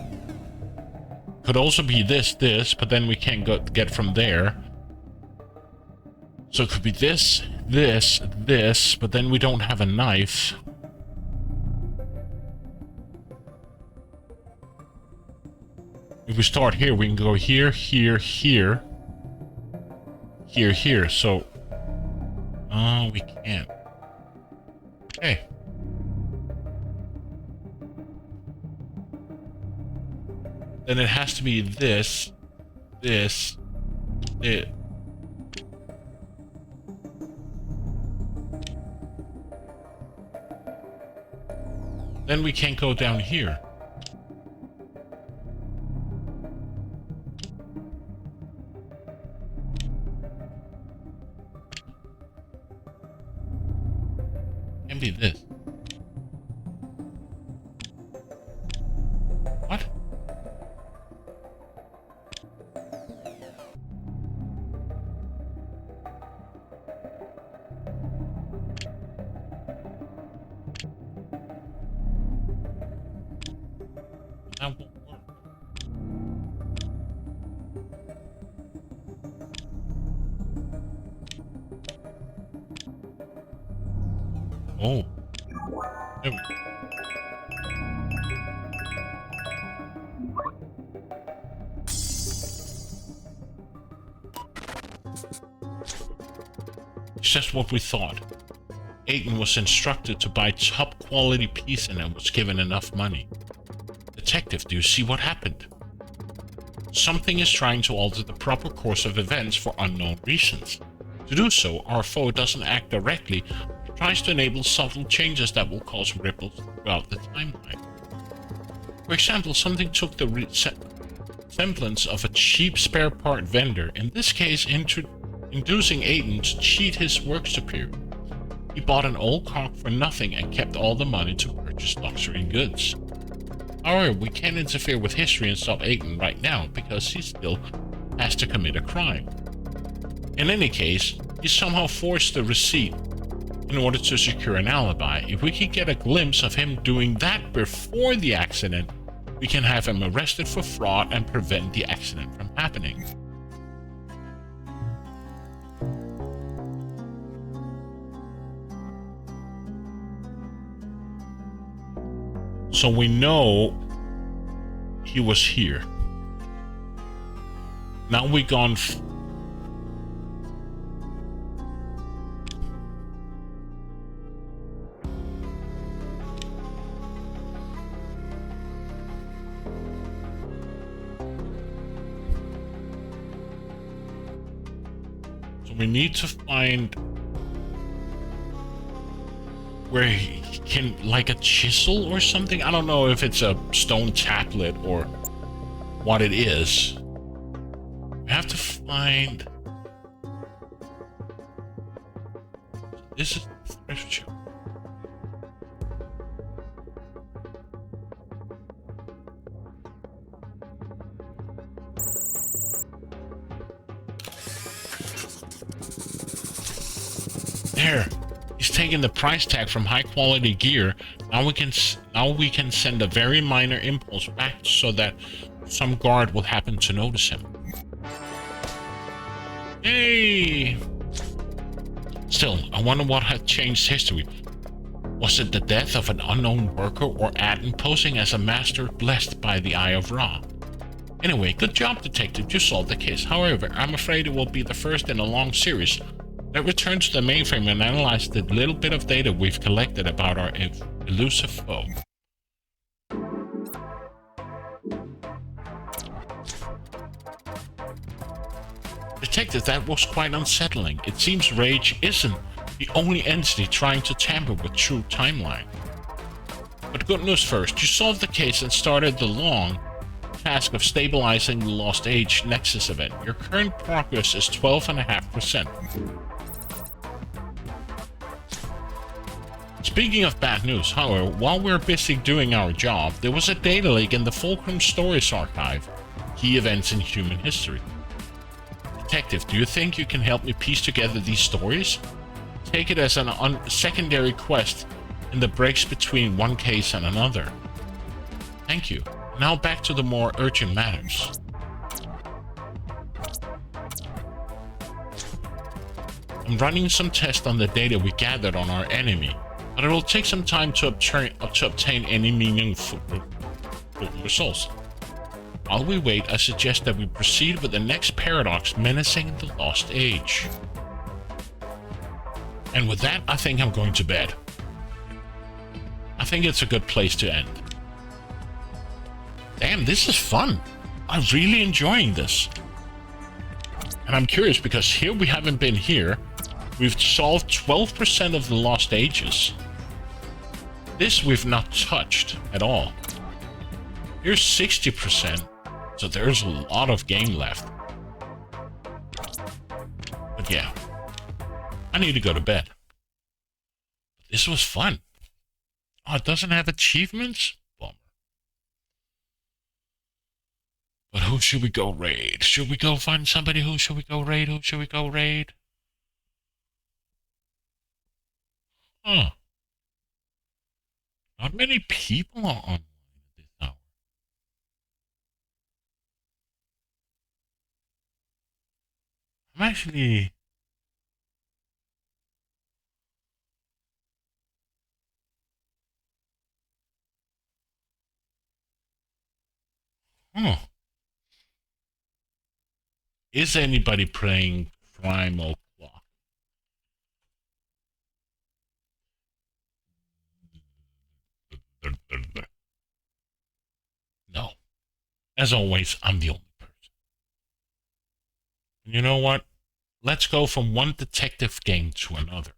could also be this, but then we can't get from there. So it could be this, but then we don't have a knife. If we start here, we can go here, here, here, here, here. So, we can't. Okay. Then it has to be this, it. Then we can't go down here. Can be this. What? That won't work. Oh. There we go. It's just what we thought. Aiden was instructed to buy top quality piece and was given enough money. Detective, do you see what happened? Something is trying to alter the proper course of events for unknown reasons. To do so, our foe doesn't act directly, but tries to enable subtle changes that will cause ripples throughout the timeline. For example, something took the semblance of a cheap spare part vendor, in this case inducing Aiden to cheat his work superior. He bought an old car for nothing and kept all the money to purchase luxury goods. However, we can't interfere with history and stop Aiden right now because he still has to commit a crime. In any case, he somehow forged the receipt in order to secure an alibi. If we can get a glimpse of him doing that before the accident, we can have him arrested for fraud and prevent the accident from happening. So we know he was here. Now we gone. So we need to find where he can, like a chisel or something. I don't know if it's a stone tablet or what it is. We have to find. This is the thrift shop. There. He's taking the price tag from high quality gear. Now we can send a very minor impulse back so that some guard will happen to notice him. Hey! Still, I wonder what had changed history. Was it the death of an unknown worker or Aden posing as a master blessed by the Eye of Ra? Anyway, good job, detective. You solved the case. However, I'm afraid it will be the first in a long series. Let's return to the mainframe and analyze the little bit of data we've collected about our elusive foe. Detective, that was quite unsettling. It seems Rage isn't the only entity trying to tamper with true timeline. But good news first, you solved the case and started the long task of stabilizing the Lost Age Nexus event. Your current progress is 12.5%. Speaking of bad news, however, while we're busy doing our job, there was a data leak in the Fulcrum Stories Archive, key events in human history. Detective, do you think you can help me piece together these stories? Take it as a secondary quest in the breaks between one case and another. Thank you. Now back to the more urgent matters. I'm running some tests on the data we gathered on our enemy, but it will take some time to obtain any meaningful results. While we wait, I suggest that we proceed with the next paradox menacing the Lost Age. And with that, I think I'm going to bed. I think it's a good place to end. Damn, this is fun. I'm really enjoying this. And I'm curious because here we haven't been here. We've solved 12% of the Lost Ages. This we've not touched at all. Here's 60%, so there's a lot of game left. But yeah, I need to go to bed. This was fun. Oh, it doesn't have achievements? Bummer. But who should we go raid? Should we go find somebody? Who should we go raid? Who should we go raid? Huh. Not many people are online at this hour. I'm actually... Huh. Is anybody playing Primal Clock? No. As always, I'm the only person. You know what? Let's go from one detective game to another.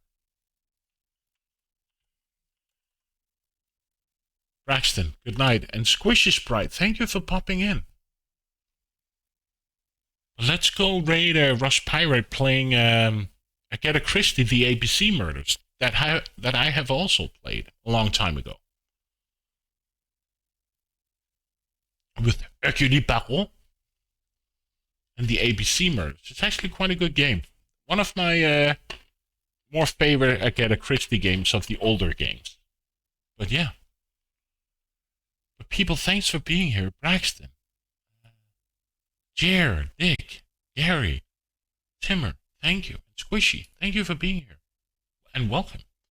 Braxton, good night. And Squishy Sprite, thank you for popping in. Let's go raid Rush Pirate playing Agatha Christie, the ABC Murders, that I have also played a long time ago. With Hercule Poirot and the ABC Murders. It's actually quite a good game. One of my more favorite Agatha Christie games of the older games. But yeah. But people, thanks for being here. Braxton, Jared, Dick, Gary, Timmer, thank you. Squishy, thank you for being here. And welcome.